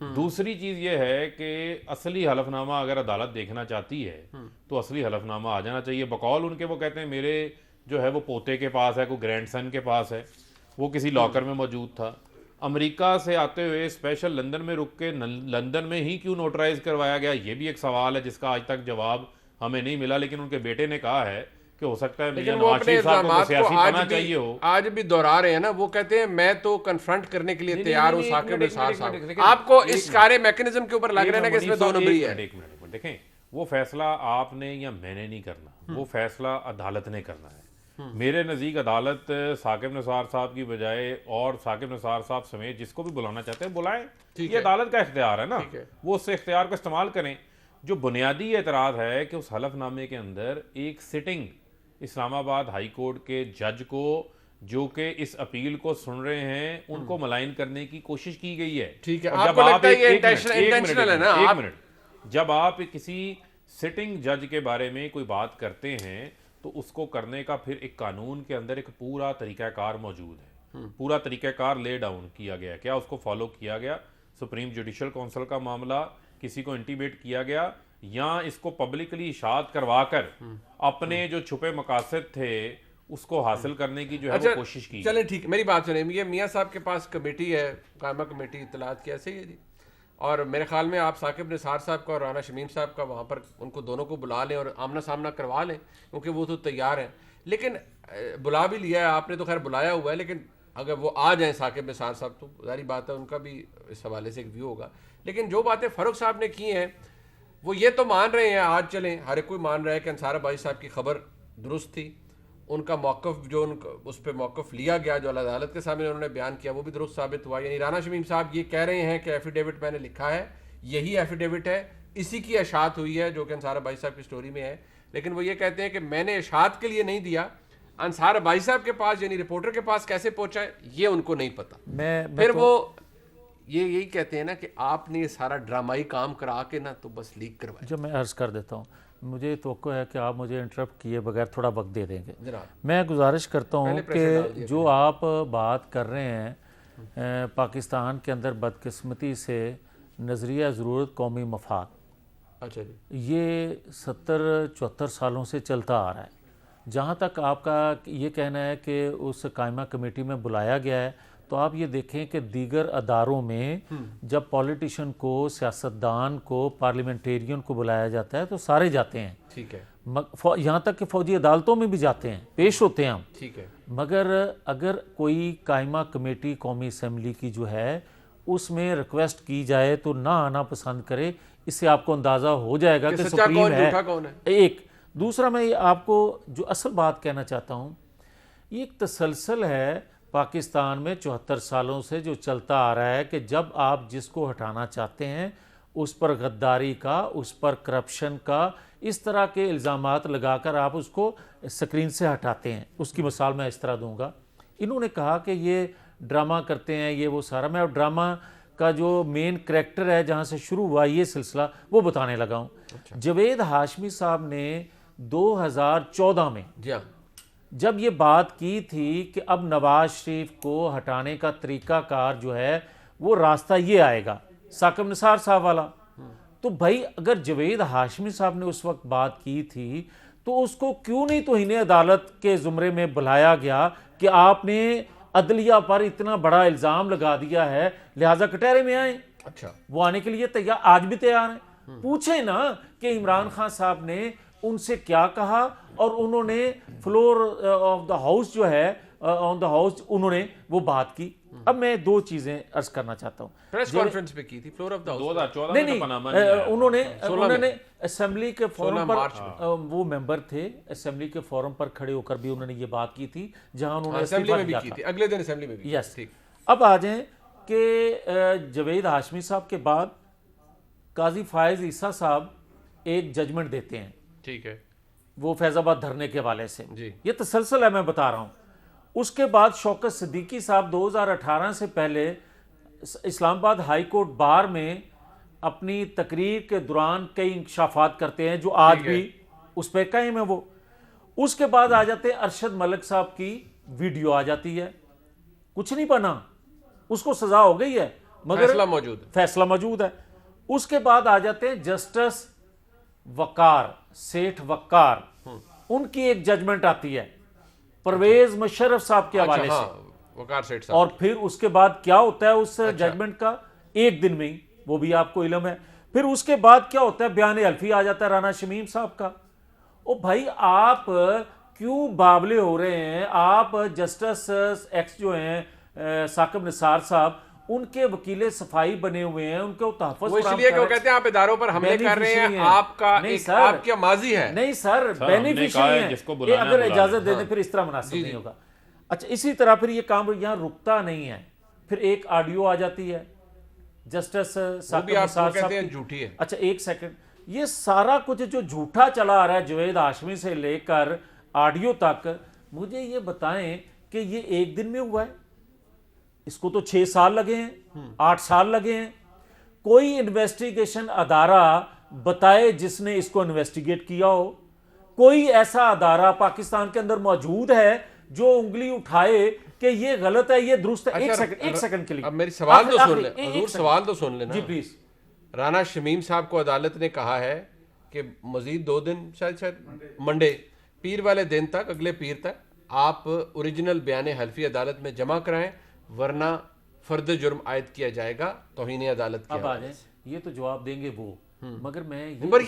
दूसरी चीज़ ये है कि असली हलफनामा अगर अदालत देखना चाहती है तो असली हलफनामा आ जाना चाहिए। बकौल उनके वो कहते हैं मेरे जो है वो पोते के पास है, कोई ग्रैंडसन के पास है, वो किसी लॉकर में मौजूद था। अमेरिका से आते हुए स्पेशल लंदन में रुक के लंदन में ही क्यों नोटराइज करवाया गया, ये भी एक सवाल है जिसका आज तक जवाब हमें नहीं मिला। लेकिन उनके बेटे ने कहा है कि हो सकता है लेकिन मियां वो नवाज अपने शरीफ साहब को इल्जामात सियासी को पना चाहिए हो। आज भी दोहरा रहे हैं ना। वो कहते हैं मैं तो कन्फ्रंट करने के लिए नहीं, तैयार हूं नहीं, साकिब एक निसार मिनट, साहब। लेकिन आपको एक इस मिनट। सारे मैकेनिज्म के ऊपर लग रहा है ना कि इसमें दो नंबरी है। एक मिनट देखें, वो फैसला आपने या मैंने नहीं करना, वो फैसला अदालत ने करना है। मेरे नज़दीक अदालत साकिब निसार साहब की बजाय और साकिब निसार साहब समेत जिसको भी बुलाना चाहते हैं बुलाएं, ये अदालत का इख्तियार है ना, वो उस इख्तियार को इस्तेमाल करें। जो बुनियादी एतराज़ है कि उस हलफनामे के अंदर एक सिटिंग इस्लामाबाद हाई कोर्ट के जज को जो कि इस अपील को सुन रहे हैं उनको मलाइन करने की कोशिश की गई है। ठीक है, और जब आपको आप लगता है एक- ये एक मिनट, इंटेंशनल है ना? एक आप मिनट, जब आप किसी सिटिंग जज के बारे में कोई बात करते हैं तो उसको करने का फिर एक कानून के अंदर एक पूरा तरीक़ाकार मौजूद है, पूरा तरीक़ाकार ले डाउन किया गया, क्या उसको फॉलो किया गया। सुप्रीम जुडिशल काउंसिल का मामला, किसी को इंटीमेट किया गया या इसको पब्लिकली इशात करवाकर अपने जो छुपे मकासद थे उसको हासिल करने की जो है वो कोशिश की। चले ठीक, मेरी बात सुने। ये मियाँ साहब के पास कमेटी है, कायमा कमेटी इत्तलात की, ऐसे ही है जी। और मेरे ख्याल में आप साकिब निसार साहब का और राना शमीम साहब का वहाँ पर उनको दोनों को बुला लें और आमना सामना करवा लें, क्योंकि वो तो तैयार हैं। लेकिन बुला भी लिया है आपने, तो खैर बुलाया हुआ है, लेकिन अगर वो आ जाएं साकिब निसार साहब तो जारी बात है उनका भी इस हवाले से एक व्यू होगा। लेकिन जो बातें फ़ारूक साहब ने की हैं वो ये तो मान रहे हैं, आज चलें हर कोई मान रहा है कि अंसार भाई साहब की खबर दुरुस्त थी, उनका मौक़िफ़ जो उस पर मौक़िफ़ लिया गया जो अदालत के सामने उन्होंने बयान किया वो भी दुरुस्त साबित हुआ। यानी राना शमीम साहब ये कह रहे हैं कि एफिडेविट मैंने लिखा है, यही एफिडेविट है, इसी की अशात हुई है जो कि अंसार भाई साहब की स्टोरी में है। लेकिन वो ये कहते हैं कि मैंने अशात के लिए नहीं दिया, अंसार भाई साहब के पास यानी रिपोर्टर के पास कैसे पहुंचा है ये उनको नहीं पता। फिर तो, वो ये यही कहते हैं ना कि आपने ये सारा ड्रामाई काम करा के ना तो बस लीक करवाया। जो मैं अर्ज़ कर देता हूँ, मुझे तवक्को है कि आप मुझे इंटरप्ट किए बगैर थोड़ा वक्त दे देंगे। जनाब, मैं गुजारिश करता हूँ पहले प्रेशर डाल कि दिया जो आप बात कर रहे हैं पाकिस्तान के अंदर बदकिस्मती से नज़रिया ज़रूरत कौमी मफाद, अच्छा जी, ये 70-74 सालों से चलता आ रहा है। जहाँ तक आपका ये कहना है कि उस कायमा कमेटी में बुलाया गया है, तो आप ये देखें कि दीगर अदारों में जब पॉलिटिशियन को, सियासतदान को, पार्लियामेंटेरियन को बुलाया जाता है तो सारे जाते हैं, ठीक है, यहाँ तक कि फौजी अदालतों में भी जाते हैं, पेश होते हैं हम। ठीक है। मगर अगर कोई कायमा कमेटी कौमी असम्बली की जो है उसमें रिक्वेस्ट की जाए तो ना आना पसंद करे, इससे आपको अंदाज़ा हो जाएगा कि सच्चा सुप्रीम कौन है। झूठा कौन है। एक दूसरा मैं आपको जो असल बात कहना चाहता हूँ, ये एक तसलसल है पाकिस्तान में 74 सालों से जो चलता आ रहा है कि जब आप जिसको हटाना चाहते हैं उस पर गद्दारी का, उस पर करप्शन का, इस तरह के इल्ज़ामात लगाकर आप उसको स्क्रीन से हटाते हैं। उसकी मिसाल मैं इस तरह दूंगा, इन्होंने कहा कि ये ड्रामा करते हैं, ये वो सारा। मैं ड्रामा का जो मेन करैक्टर है जहाँ से शुरू हुआ ये सिलसिला वो बताने लगा हूँ। अच्छा। जावेद हाशमी साहब ने 2014 में जी हाँ, जब ये बात की थी कि अब नवाज शरीफ को हटाने का तरीकाकार जो है वो रास्ता ये आएगा, साकिब निसार साहब वाला, तो भाई अगर जावेद हाशमी साहब ने उस वक्त बात की थी तो उसको क्यों नहीं तौहीन अदालत के ज़ुमरे में बुलाया गया कि आपने अदलिया पर इतना बड़ा इल्ज़ाम लगा दिया है, लिहाजा कटहरे में आए। अच्छा, वो आने के लिए तैयार, आज भी तैयार हैं। पूछे ना कि इमरान खान साहब ने उनसे क्या कहा और उन्होंने फ्लोर ऑफ द हाउस जो है ऑन द हाउस उन्होंने वो बात की। अब मैं दो चीजें अर्ज करना चाहता हूँ। प्रेस कॉन्फ्रेंस पे की थी फ्लोर ऑफ द हाउस 2014 नहीं में तो नहीं पनामा नहीं आया। उन्होंने असेंबली के फोरम 16 मार्च पर वो मेंबर थे, असेंबली के फोरम पर खड़े होकर भी उन्होंने ये बात की थी जहां उन्होंने असेंबली इस्तीफा में भी दिया की था। थी, अगले दिन असेंबली में भी। यस, ठीक। अब आ जाएं कि जवेद हाशमी साहब के बाद काजी फायज ईसा साहब एक जजमेंट देते हैं, ठीक है वो फैजाबाद धरने के हवाले से। जी। ये तसलसल है, मैं बता रहा हूं। उसके बाद शौकत सिद्दीकी साहब 2018 से पहले इस्लामाबाद हाई कोर्ट बार में अपनी तकरीर के दौरान कई इंकशाफात करते हैं जो आज भी उस पर कायम है वो। उसके बाद आ जाते हैं अरशद मलिक साहब की वीडियो आ जाती है, कुछ नहीं बना, उसको सजा हो गई है मगर फैसला मौजूद है। उसके बाद आ जाते हैं जस्टिस वकार, सेठ वकार, उनकी एक जजमेंट आती है परवेज मुशर्रफ साहब के हवाले से। वकार सेठ साहब। और फिर उसके बाद क्या होता है उस जजमेंट का, एक दिन में ही, वो भी आपको इल्म है। फिर उसके बाद क्या होता है, बयान हल्फी आ जाता है राना शमीम साहब का। ओ भाई आप क्यों बावले हो रहे हैं? आप जस्टिस एक्स जो हैं साकिब निसार साहब, उनके वकीले सफाई बने हुए हैं, उनके तहफ़्फ़ुज़ वो इसलिए क्यों कहते हैं आप इदारों पर हमले कर रहे हैं, आपका एक आपका माजी है। नहीं सर, बेनिफिशियरी है, अगर इजाजत दे दें फिर इस तरह मुनासिब नहीं होगा। अच्छा, इसी तरह फिर ये काम यहाँ रुकता नहीं है, फिर एक ऑडियो आ जाती है जस्टिस साकिब निसार साहब की, झूठी है। अच्छा एक सेकंड, ये सारा कुछ जो झूठा चला आ रहा है जवेद हाशमी से लेकर ऑडियो तक, मुझे ये बताएं कि ये एक दिन में हुआ है? इसको तो 6 साल लगे हैं, 8 साल लगे हैं। कोई इन्वेस्टिगेशन अदारा बताए जिसने इसको इन्वेस्टिगेट किया हो? कोई ऐसा अदारा पाकिस्तान के अंदर मौजूद है जो उंगली उठाए कि ये गलत है, ये दुरुस्त है? एक सेकंड के लिए अब मेरी सवाल तो सुन ले, हुजूर सवाल तो सुन लेना जी प्लीज। राना शमीम साहब को अदालत ने कहा है कि मजीद 2 दिन, शायद मंडे, पीर वाले दिन तक, अगले पीर तक आप ओरिजिनल बयान हल्फी अदालत में जमा कराएं, वरना फर्द जुर्म आयद किया जाएगा तौहीन अदालत के। अब आ जाए, ये तो जवाब देंगे वो, मगर मैं वो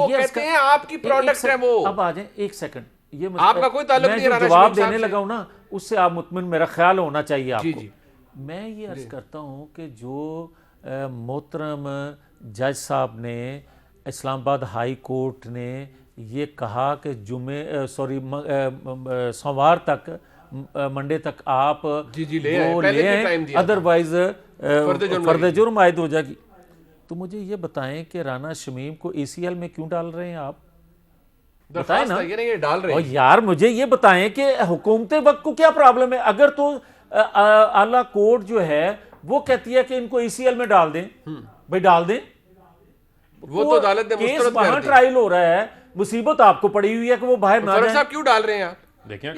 कहते हैं आपकी प्रोडक्ट है वो। अब आ जाए, एक सेकंड, ये आपका कोई ताल्लुक नहीं है राना जवाब शमीम देने लगा हूं ना, उससे आप मुतमिन, मेरा ख्याल होना चाहिए आपको। जी। मैं ये अर्ज करता हूं कि जो मोहतरम जज साहब ने, इस्लामाबाद हाई कोर्ट ने ये कहा कि सोमवार तक, मंडे तक आप ले आए, अदरवाइज फर्द जुर्म आयद हो जाएगी। तो मुझे ये बताएं कि राना शमीम को ACL में क्यों डाल रहे हैं आप? बताएं ना, ये डाल रहे हैं। और यार मुझे ये बताएं कि हुकूमत वक्त को क्या प्रॉब्लम है? अगर तो आला कोर्ट जो है वो कहती है कि इनको ACL में डाल दें, भाई डाल दें। वो तो अदालत ने केस वहां ट्रायल हो रहा है, मुसीबत आपको पड़ी हुई है कि वो बाहर ना जाए। साहब क्यों डाल रहे हैं आप? देखिए,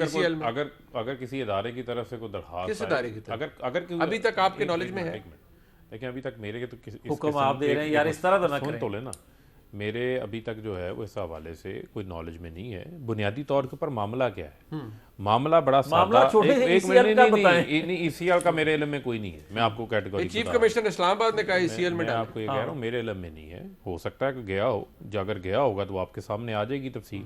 अगर किसी इदारे की तरफ से कोई दरखास्त, किस इदारे की तरफ? अगर अभी तक आपके नॉलेज में है? देखिए, अभी तक मेरे तो हुक्म आप दे रहे हैं यार, इस तरह तो ना करें। तो लेना, मेरे अभी तक जो है वो इस हवाले से कोई नॉलेज में नहीं है। बुनियादी तौर के ऊपर मामला क्या है? मामला बड़ा सादा, एक ECL का मेरे इल्म में कोई नहीं है। मैं आपको कैटेगरी, चीफ कमिश्नर इस्लामाबाद ने कहा ECL में, आपको ये कह रहा हूँ, मेरे इल्म में नहीं है। हो सकता है कि गया हो, अगर गया होगा तो आपके सामने आ जाएगी तफसील।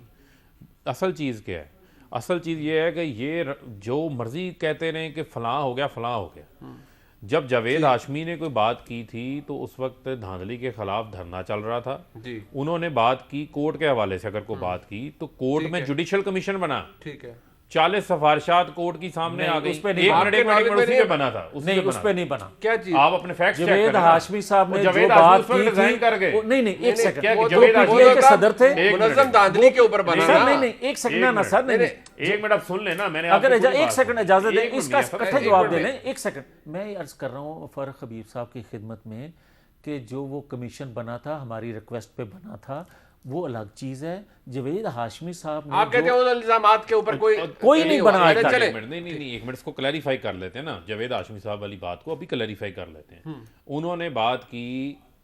असल चीज़ क्या है? असल चीज़ ये है कि ये जो मर्जी कहते रहे कि फलां हो गया, फलां हो गया। जब जावेद हाशमी ने कोई बात की थी तो उस वक्त धांधली के खिलाफ धरना चल रहा था जी। उन्होंने बात की कोर्ट के हवाले से, अगर कोई बात की तो कोर्ट में जुडिशल कमिशन बना, ठीक है, 40 सिफारिशात कोर्ट की सामने आ गई। उस पे नहीं बना था, नहीं उस पे नहीं बना। क्या चीज? आप अपने फैक्ट्स चेक करें। जावेद हाशमी साहब ने जो बात की थी, नहीं एक सेकंड, जावेद हाशमी के सदर थे, मुनज़्ज़म धांधली के ऊपर बना ना। नहीं एक सेकंड ना सर, नहीं एक मिनट आप सुन लेना, मैंने अगर एक सेकंड इजाजत दें, इसका इकट्ठा जवाब दे लें। एक सेकंड, मैं अर्ज कर रहा हूँ फर्रुख हबीब साहब की खिदमत में कि जो वो कमीशन बना था, हमारी रिक्वेस्ट पे बना था, वो अलग चीज है। जावेद हाशमी साहब ने, आप कहते हैं उन इल्जामात के ऊपर कोई नहीं बना। नहीं, एक मिनट इसको क्लैरिफाई कर लेते हैं ना। जावेद हाशमी साहब वाली बात को अभी क्लैरिफाई कर लेते हैं। उन्होंने बात की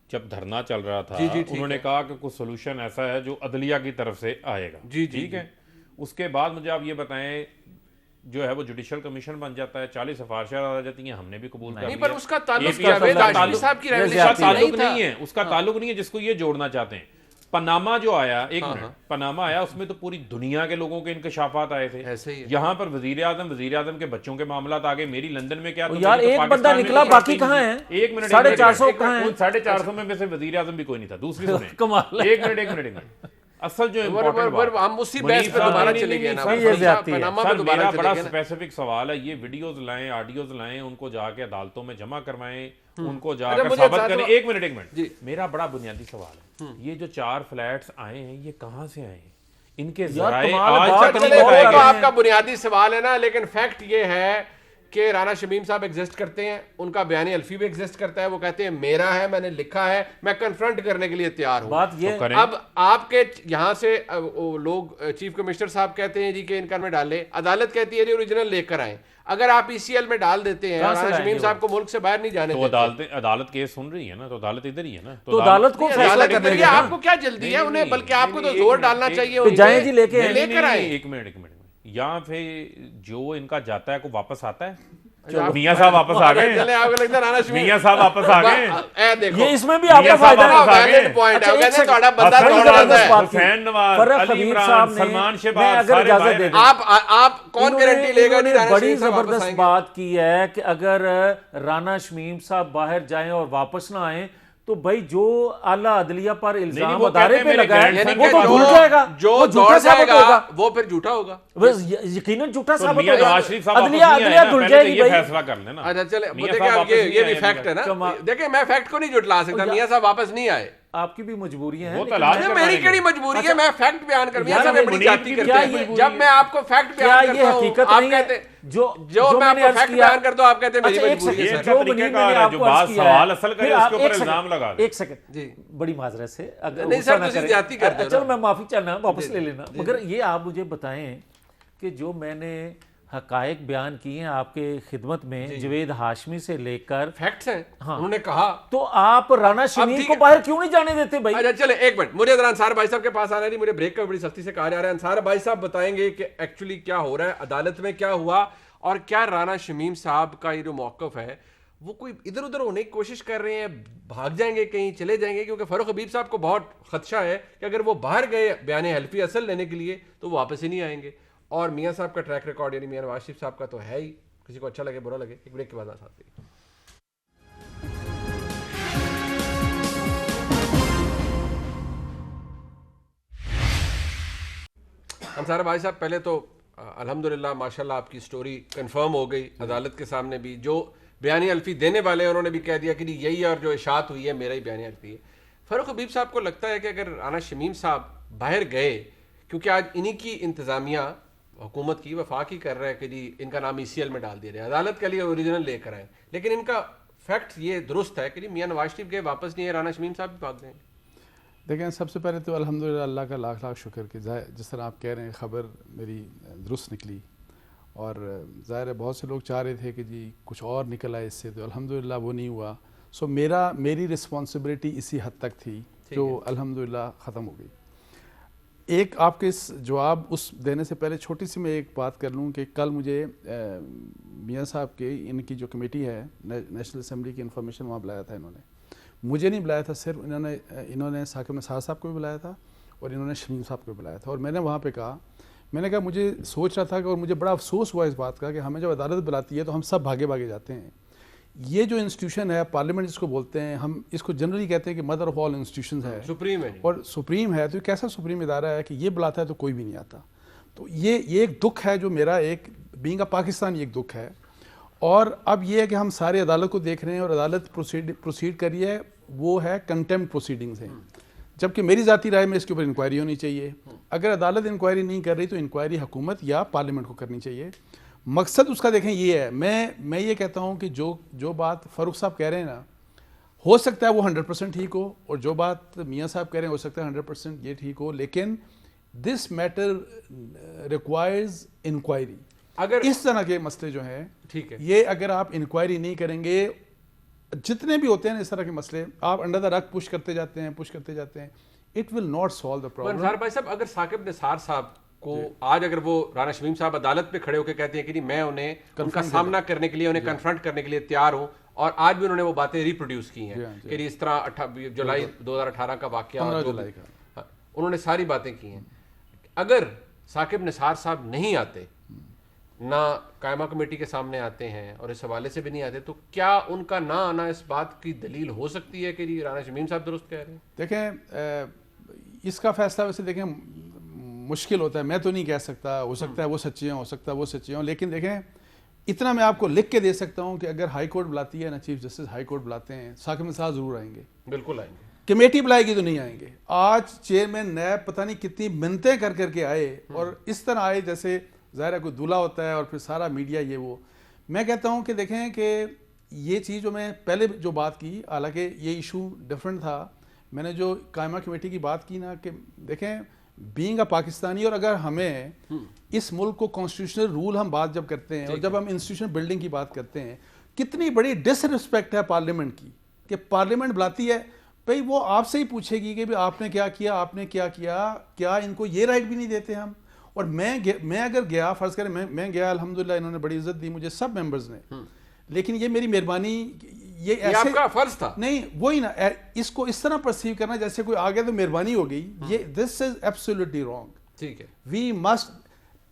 जब धरना चल रहा था, उन्होंने कहा कि कुछ सोल्यूशन ऐसा है जो अदलिया की तरफ से आएगा। जी ठीक है। उसके बाद मुझे आप ये बताएं, जो है वो जुडिशल कमीशन बन जाता है, 40 सिफारिशात आ जाती हैं, हमने भी कबूल कर लिया। पर उसका ताल्लुक जावेद हाशमी साहब की ताल्लुक नहीं है, उसका ताल्लुक नहीं है जिसको ये जोड़ना चाहते हैं। पनामा जो आया, एक मिनट, पनामा आया, उसमें तो पूरी दुनिया के लोगों के इंकशाफात आए थे। ऐसे ही है। यहाँ पर वजीर आजम के बच्चों के मामलात आ गए। मेरी लंदन में क्या, तो यार मेरी तो एक बंदा पाकिस्तान में निकला, तो बाकी कहाँ है? एक मिनट, 450 कहाँ है? 450 में से वजीर आजम भी कोई नहीं था। दूसरी सुने, कमाल है। एक मिनट, असल जो हम उसी बहस पे दोबारा चले गए ना, ये ज्यादती है। पनामा पे सर, दोबारा मेरा चले बड़ा गए ना। स्पेसिफिक सवाल है, ये वीडियोस लाएं, ऑडियोज लाएं, उनको जाके अदालतों में जमा करवाएं, उनको अच्छा, जाकर मुझे साबित साथ करें। वो- एक मिनट जी। मेरा बड़ा बुनियादी सवाल है, ये जो 4 फ्लैट्स आए हैं, ये कहां से आए हैं? इनके यार, ज़राए कमाल आज बात तक है, नहीं चले, बताए वो तो गए। आपका बुनियादी सवाल है ना, लेकिन फैक्ट ये है कि राना शमीम साहब एग्जिस्ट करते हैं, उनका बयान अल्फी भी एग्जिस्ट करता है। वो कहते हैं मेरा है, मैंने लिखा है, मैं कन्फ्रंट करने के लिए तैयार हूं। बात ये तो करें। अब आपके यहां से लोग चीफ कमिश्नर साहब कहते हैं जी कि इनका में डाले, अदालत कहती है जी ओरिजिनल लेकर आए। अगर आप ईसीएल में डाल देते हैं, कहां से राना लाएंगे शमीम वो? साहब को मुल्क से बाहर नहीं जाने तो देते। अदालत केस सुन रही है ना, तो अदालत इधर ही है ना, तो अदालत को नहीं, फैसला अदालत करने इधर ही देना। है, आपको क्या जल्दी है उन्हें, बल्कि आपको तो जोर डालना चाहिए तो जाएं जी, लेके आएं। लेकर आए। एक मिनट, यहाँ पे जो इनका जाता है को वापस आता है? आप- मियां साहब वापस आ गए? चले, आपको लगता है राना शमीम मियां साहब वापस आ गए? ए देखो, ये इसमें भी मियां आपका साहब फायदा वापस है। आ गए? वैलिड पॉइंट है, अच्छा, वो कहते हैं एक ਤੁਹਾਡਾ सेकंड। बंदा हसन कौन नवाज, है? हुसैन नवाज, फरक अली हबीब इमरान, साहब ने- सलमान मैं शहबाज, अगर सारे इजाजत बाहर दे हैं। दें। आप कौन गारंटी लेगा जी राना बड़ी शमीम साहब वापस जबरदस्त आएंगे? बात की है कि अगर राना शमीम साहब बाहर जाएं और वापस ना आए, तो भाई जो आला अदलिया पर इल्जाम वो अदारे कहते हैं पे मेरे लगाए, grandson वो के तो जो- भूल जाएगा, जो वो झूठा दौड़ साबित जाएगा होगा। वो फिर झूठा होगा। बस यकीनन झूठा तो साबित मियां होगा। नवाज शरीफ साहब वापस अदलिया नहीं आए अदलिया ना, धुल पहले तो जाएगी ये भाई। फैसला कर लेना। अच्छा चले, मियां देखिए साहब आप वापस ये नहीं भी आए फैक्ट है कमा- ना। देखिए मैं फैक्ट को नहीं जुटला सकता, मियां साहब वापस नहीं आए। आपकी भी मजबूरियां हैं, वो तो लेकिन इलाज मैं- अरे करवाने मेरी के। केड़ी मजबूरी है, मैं फैक्ट बयान कर, मियां यार, साहब ये बड़ी मुनीब जाती की करते क्या हैं। ये- जब मैं आपको फैक्ट क्या बयान ये करता हूं, हकीकत आप नहीं है? कहते जो जो मैं मैंने आपको अर्ज फैक्ट किया- बयान करता हूं, आप कहते हैं मेरी अच्छा, एक मजबूरी है सेकंड, सर। ये जो तरीका मुनीब कार मैंने है, आपको जो अर्ज बात किया सवाल है, असल करे, फिर उसके आप ऊपर एक इल्जाम सेकंड, लगा दे। एक सेकंड जी। बड़ी माजरत से, अगर नहीं गुस्सा सर, ना तुसी करें। ज्यादती करते हो चलो ना। मैं माफी चाहना, वापस ले लेना, मगर ये आप मुझे बताएं कि जो मैंने हकायक बयान किए हैं आपके खिदमत में, जवेद हाशमी से लेकर, फैक्ट्स हैं, हाँ। उन्होंने कहा। तो आप राना शमीम ठीक को है। बाहर क्यों नहीं जाने देते भाई? अच्छा चले, एक मिनट, मुझे जरा अंसार भाई साहब के पास आना है, मुझे ब्रेक का बड़ी सख्ती से कहा जा रहा है। अंसार भाई साहब बताएंगे कि एक्चुअली क्या हो रहा है, अदालत में क्या हुआ, और क्या राना शमीम साहब का ये जो मौकफ है वो कोई इधर उधर होने की कोशिश कर रहे हैं, भाग जाएंगे कहीं, चले जाएंगे? क्योंकि फारूक हबीब साहब को बहुत खदशा है कि अगर वो बाहर गए बयान हल्फी असल लेने के लिए तो वो वापस ही नहीं आएंगे। और मियां साहब का ट्रैक रिकॉर्ड यानी मियां नवाज शरीफ साहब का तो है ही, किसी को अच्छा लगे बुरा लगे। एक ब्रेक के बाद साथ ही अंसार भाई साहब, पहले तो अल्हम्दुलिल्लाह माशाल्लाह आपकी स्टोरी कंफर्म हो गई अदालत के सामने भी। जो बयानी अल्फी देने वाले हैं उन्होंने भी कह दिया कि नहीं यही है, और जो इशात हुई है मेरा ही बयानी अल्फी है। फारूक हबीब साहब को लगता है कि अगर राना शमीम साहब बाहर गए, क्योंकि आज इन्हीं की इंतज़ामिया हुकूमत की वफाक ही कर रहा है कि जी इनका नाम ECL में डाल दिया जाए, अदालत के लिए ओरिजिनल लेकर आए, लेकिन इनका फैक्ट ये दुरुस्त है कि जी मियां नवाज शरीफ गए वापस नहीं है, राना शमीम साहब भी भाग देंगे। देखें, सबसे पहले तो अल्हम्दुलिल्लाह अल्लाह का लाख लाख शुक्र कि जिस तरह आप कह रहे हैं ख़बर मेरी दुरुस्त निकली, और ज़ाहिर है बहुत से लोग चाह रहे थे कि जी कुछ और निकल आए इससे, तो अल्हम्दुलिल्लाह वो नहीं हुआ। सो मेरी रिस्पॉन्सिबिलिटी इसी हद तक थी जो अल्हम्दुलिल्लाह ख़त्म हो गई। एक आपके इस जवाब उस देने से पहले छोटी सी मैं एक बात कर लूँ कि कल मुझे मियां साहब के इनकी जो कमेटी है नेशनल असम्बली की इंफॉर्मेशन, वहाँ बुलाया था इन्होंने, मुझे नहीं बुलाया था, सिर्फ इन्होंने साकिब निसार साहब को भी बुलाया था और इन्होंने शमीम साहब को भी बुलाया था। और मैंने वहाँ पे कहा, मैंने कहा मुझे सोच रहा था कि, और मुझे बड़ा अफसोस हुआ इस बात का कि हमें जब अदालत बुलाती है तो हम सब भागे भागे जाते हैं। ये जो इंस्टीट्यूशन है पार्लियामेंट जिसको बोलते हैं, हम इसको जनरली कहते हैं कि मदर ऑफ ऑल इंस्टीट्यूशंस है, सुप्रीम है, और सुप्रीम है, तो एक ऐसा सुप्रीम इदारा है कि ये बुलाता है तो कोई भी नहीं आता। तो ये एक दुख है जो मेरा, एक बीइंग अ पाकिस्तान, एक दुख है। और अब ये है कि हम सारे अदालत को देख रहे हैं और अदालत प्रोसीड कर रही है, वो है कंटेम्प्ट प्रोसीडिंग्स हैं, जबकि मेरी ज़ाती राय में इसके ऊपर इंक्वायरी होनी चाहिए। अगर अदालत इंक्वायरी नहीं कर रही तो इंक्वायरी हुकूमत या पार्लियामेंट को करनी चाहिए। मकसद उसका देखें ये है, मैं ये कहता हूँ कि जो बात फारूक साहब कह रहे हैं ना, हो सकता है वो 100% ठीक हो, और जो बात मियाँ साहब कह रहे हैं हो सकता है 100% ये ठीक हो, लेकिन दिस मैटर रिक्वायर्स इंक्वायरी। अगर इस तरह के मसले जो हैं, ठीक है, ये अगर आप इंक्वायरी नहीं करेंगे, जितने भी होते हैं इस तरह के मसले, आप अंडर द रग पुश करते जाते हैं, it will not solve the problem. Ansar भाई साहब, अगर साकिब निसार साहब को आज अगर वो राना शमीम साहब अदालत पे खड़े होकर कहते हैं कि नहीं मैं उन्हें उनका सामना करने के लिए, उन्हें कन्फ्रंट करने के लिए तैयार हूं, और आज भी उन्होंने वो बातें रिप्रोड्यूस की हैं कि इस तरह जुलाई 2018 का वाकया, 15 जुलाई का, उन्होंने सारी बातें की हैं। अगर साकिब निसार साहब नहीं आते, ना कायमा कमेटी के सामने आते हैं और इस हवाले से भी नहीं आते, तो क्या उनका ना आना इस बात की दलील हो सकती है कि राना शमीम साहब दुरुस्त कह रहे हैं? देखें, इसका फैसला वैसे देखें मुश्किल होता है, मैं तो नहीं कह सकता, हो सकता है वो सच्चे हों, हो सकता है वो सच्चे हों, लेकिन देखें इतना मैं आपको लिख के दे सकता हूं कि अगर हाई कोर्ट बुलाती है ना, चीफ जस्टिस हाई कोर्ट बुलाते हैं, साकिब निसार जरूर आएंगे। बिल्कुल आएंगे। कमेटी बुलाएगी तो नहीं आएंगे। आज चेयरमैन नैब पता नहीं कितनी मिन्नतें कर करके आए और इस तरह आए जैसे ज़ाहिर है कोई दूल्हा होता है और फिर सारा मीडिया ये वो। मैं कहता हूं कि देखें कि ये चीज़ जो मैं पहले जो बात की, हालांकि ये इशू डिफरेंट था, मैंने जो कायमा कमेटी की बात की ना, कि देखें बीइंग अ पाकिस्तानी, और अगर हमें इस मुल्क को कॉन्स्टिट्यूशनल रूल हम बात जब करते हैं और जब हम इंस्टीट्यूशन बिल्डिंग की बात करते हैं, कितनी बड़ी डिसरिस्पेक्ट है पार्लियामेंट की कि पार्लियामेंट बुलाती है, भाई वो आपसे ही पूछेगी कि भाई आपने क्या किया, आपने क्या किया, क्या इनको ये राइट भी नहीं देते हम। और मैं अगर गया, फर्ज करें मैं गया, अल्हम्दुलिल्लाह इन्होंने बड़ी इज्जत दी मुझे सब मेंबर्स ने, लेकिन ये मेरी मेहरबानी, ये ऐसे आपका फर्ज था नहीं, वही ना, इसको इस तरह परसीव करना जैसे कोई आ गया तो मेहरबानी हो गई, ये दिस इज एब्सोल्युटली रॉन्ग। ठीक है, वी मस्ट,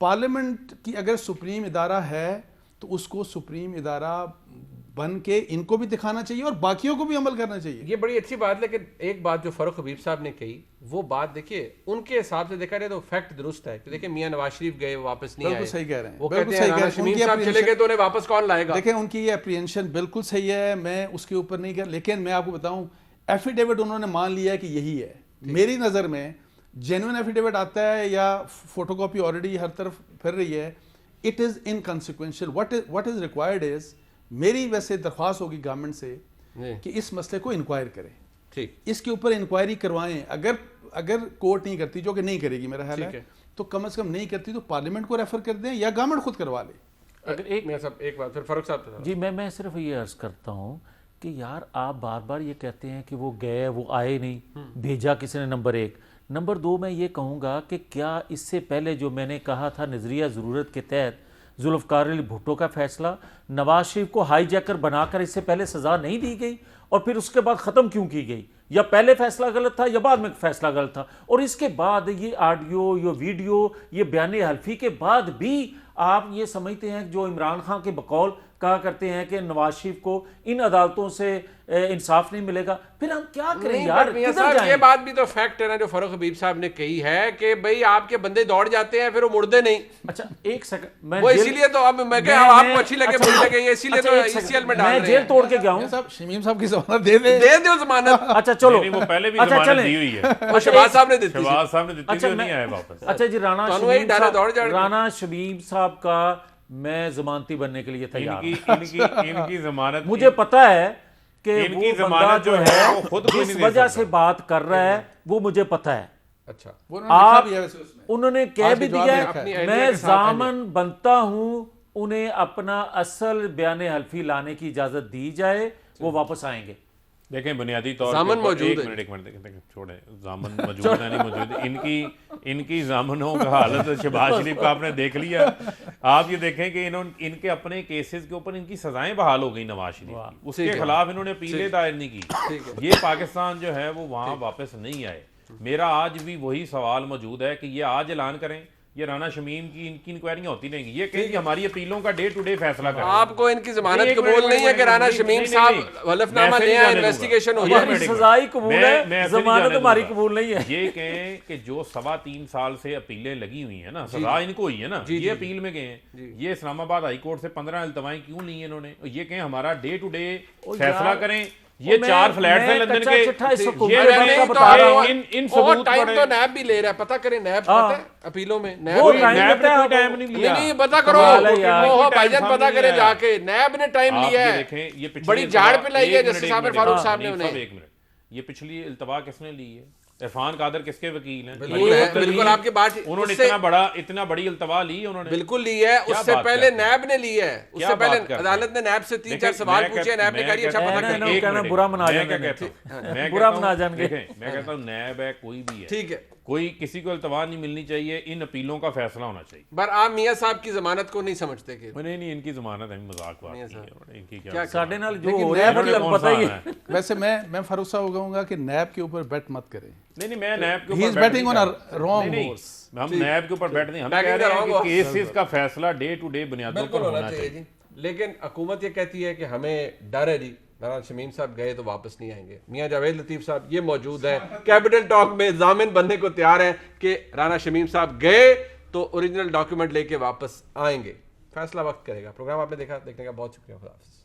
पार्लियामेंट की अगर सुप्रीम इदारा है तो उसको सुप्रीम इदारा बन के इनको भी दिखाना चाहिए और बाकियों को भी अमल करना चाहिए। ये बड़ी अच्छी बात। लेकिन एक बात जो फरूख हबीब साहब ने कही, वो बात देखिए उनके हिसाब से देखा जाए तो फैक्ट दुरुस्त है कि देखिए मियां नवाज शरीफ गए, वापस नहीं आए। बिल्कुल सही कह रहे हैं, वो बिल्कुल कहते हैं सही कह राना रहे हैं। शमीम उनकी साहब चले गए तो उन्हें वापस कौन लाएगा? देखें उनकी ये अप्रीहेंशन बिल्कुल सही है, मैं उसके ऊपर नहीं कर, लेकिन मैं आपको बताऊं एफिडेविट उन्होंने मान लिया कि यही है। मेरी नज़र में जेन्युइन एफिडेविट आता है या फोटोकॉपी ऑलरेडी हर तरफ फिर रही है, it is inconsequential. What is required is, मेरी वैसे दरख्वास्त होगी गवर्नमेंट से कि इस मसले को इंक्वायर करें, ठीक, इसके ऊपर इंक्वायरी करवाएं। अगर कोर्ट नहीं करती, जो कि नहीं करेगी मेरा ख्याल है, तो कम से कम नहीं करती तो पार्लियामेंट को रेफर कर दें या गवर्नमेंट खुद करवा ले। अगर एक बात फिर फरूख साहब जी, मैं सिर्फ ये अर्ज करता हूँ कि यार आप बार बार ये कहते हैं कि वो गए, वो आए नहीं, भेजा किसी ने, नंबर एक। नंबर दो, मैं ये कहूँगा कि क्या इससे पहले जो मैंने कहा था नज़रिया ज़रूरत के तहत जुल्फ़िकार अली भुट्टो का फैसला, नवाज शरीफ को हाईजैकर बनाकर इससे पहले सज़ा नहीं दी गई और फिर उसके बाद ख़त्म क्यों की गई? या पहले फैसला गलत था या बाद में फैसला गलत था? और इसके बाद ये ऑडियो, ये वीडियो, ये बयान हल्फी के बाद भी आप ये समझते हैं जो इमरान खान के बकौल कहा करते हैं कि नवाज शरीफ को इन अदालतों से इंसाफ नहीं मिलेगा, फिर हम क्या करें यार? किधर जाएं? ये बात भी तो फैक्ट है ना जो फरूख हबीब साहब ने कही है कि भाई आपके बंदे दौड़ जाते हैं फिर वो मुड़ते नहीं। अच्छा एक सेकंड, वो इसीलिए तो अब मैं कह आपको अच्छी लगे, बुरी लगे, इसीलिए तो ईसीएल में डाल रहे हैं। मैं जेल तोड़ के गया हूं साहब, शमीम साहब की जमानत दे दे दो जमानत। अच्छा चलो, नहीं, वो पहले भी अच्छा, जमानत चलें। दी हुई है, और शहबाज साहब ने दी थी। शहबाज साहब ने दी थी, अच्छा, जो नहीं आए वापस। अच्छा जी, राणा शमीम साहब का मैं जमानती बनने के लिए तैयार हूं। इनकी जमानत, मुझे पता है कि इनकी वो बंदा जमानत जो जो है है वो खुद कोई जिस नहीं दे वजह सकता। से बात कर रहा है वो मुझे पता है। अच्छा, वो उन्होंने लिखा आप भी है वैसे उसमें। उन्होंने कह आज भी के जवाब दिया में है, रखा है। मैं के साथ जामन बनता हूं, उन्हें अपना असल बयान हल्फी लाने की इजाजत दी जाए, वो वापस आएंगे। देखें बुनियादी तौर जामन पे मौजूद है। एक मिनट देखें, छोड़े जामन मौजूद है नहीं मौजूद है, इनकी जामनों का हालत शहबाज शरीफ का आपने देख लिया। आप ये देखें कि इनके अपने केसेस के ऊपर इनकी सजाएं बहाल हो गई नवाज शरीफ की, उसके खिलाफ इन्होंने अपीलें दायर नहीं की। ये पाकिस्तान जो है वो वहाँ वापस नहीं आए। मेरा आज भी वही सवाल मौजूद है कि ये आज ऐलान करें, ये राना शमीम की इनकी इंक्वायरियां होती रहेंगी, ये कहें कि हमारी अपीलों का डे टू डे फैसला करें। आपको इनकी जमानत कबूल नहीं है कि राना शमीम साहब हलफनामा ले आए, इन्वेस्टिगेशन हो हमारी जाए? सजाई कबूल है, जमानत हमारी कबूल नहीं है। ये कहें कि जो 3.25 साल से अपीलें लगी हुई है ना, सजा इनको हुई है ना, ये अपील में गए हैं, ये इस्लामाबाद हाई कोर्ट से 15 इल्तवाएं क्यों ली है इन्होंने? ये कहें हमारा डे टू डे फैसला करें। ये 4 फ्लैट्स हैं लंदन के, इन सबूत टाइम पड़े। तो नैब भी ले रहा है, पता करें नैब पता है अपीलों में वो नैब टाइम नैब लेता ने है कोई टाइम नहीं लिया। नहीं पता करो, कमाल है यार। वो टाइम भाईजान सामने पता लिया करें है। जाके, नैब ने टाइम आप लिया ये है, देखें, ये पिछली बड़ी इल्तवा- झाड़ पिलाई है एक जैसे मिनट, साबिर एक फारूक मिनट, साहब ने हनीफ उन्हें। साहब, एक मिनट, ये पिछली इल्तवा किसने ली है? इरफान कादर किसके वकील हैं? बिल्कुल आपकी बात, उन्होंने उससे- इतना बड़ी इल्तवा ली उन्होंने, बिल्कुल ली है। क्या उससे बात पहले करते हैं? नैब ने ली है, उससे क्या पहले बात करते हैं? अदालत ने नैब से 3-4 देखिए, सवाल मैं पूछे, नैब ने कहा अच्छा कहता- पता नहीं, कर। नहीं, कहना बुरा मना मैं जाएंगे। क्या कहता हूं, मैं बुरा कहता मना हूं, जाएंगे। देखें, मैं कहता हूं नैब है कोई भी है, ठीक है, कोई किसी को इल्तवा नहीं मिलनी चाहिए, इन अपीलों का फैसला होना चाहिए। पर आप मियाँ साहब की जमानत को नहीं समझते कि नहीं, इनकी जमानत है, मजाक बात नहीं है, इनकी क्या साढ़े नाल जो लेकिन हो रहा है इन्होंने मतलब कौन पता ही सा है। वैसे मैं फारूक साहब को कहूंगा कि नैब के ऊपर बेट मत करें। नहीं, मैं नैब के He is ऊपर betting on a wrong horse. हम नैब के ऊपर बैठ नहीं, हम Backing कह the रहे हैं wrong कि horse. केसेस का फैसला डे टू डे बुनियादों बिल्कुल पर होना होना चाहिए चाहिए। जी। लेकिन हुकूमत ये कहती है कि हमें डर है जी, राना शमीम साहब गए तो वापस नहीं आएंगे। मियाँ जावेद लतीफ़ साहब ये मौजूद है कैपिटल टॉक में, जामिन बनने को तैयार है कि राना शमीम साहब गए तो ओरिजिनल डॉक्यूमेंट लेके वापस आएंगे। फैसला वक्त करेगा। प्रोग्राम आपने देखा, देखने का बहुत शुक्रिया। खुदा हाफिज़।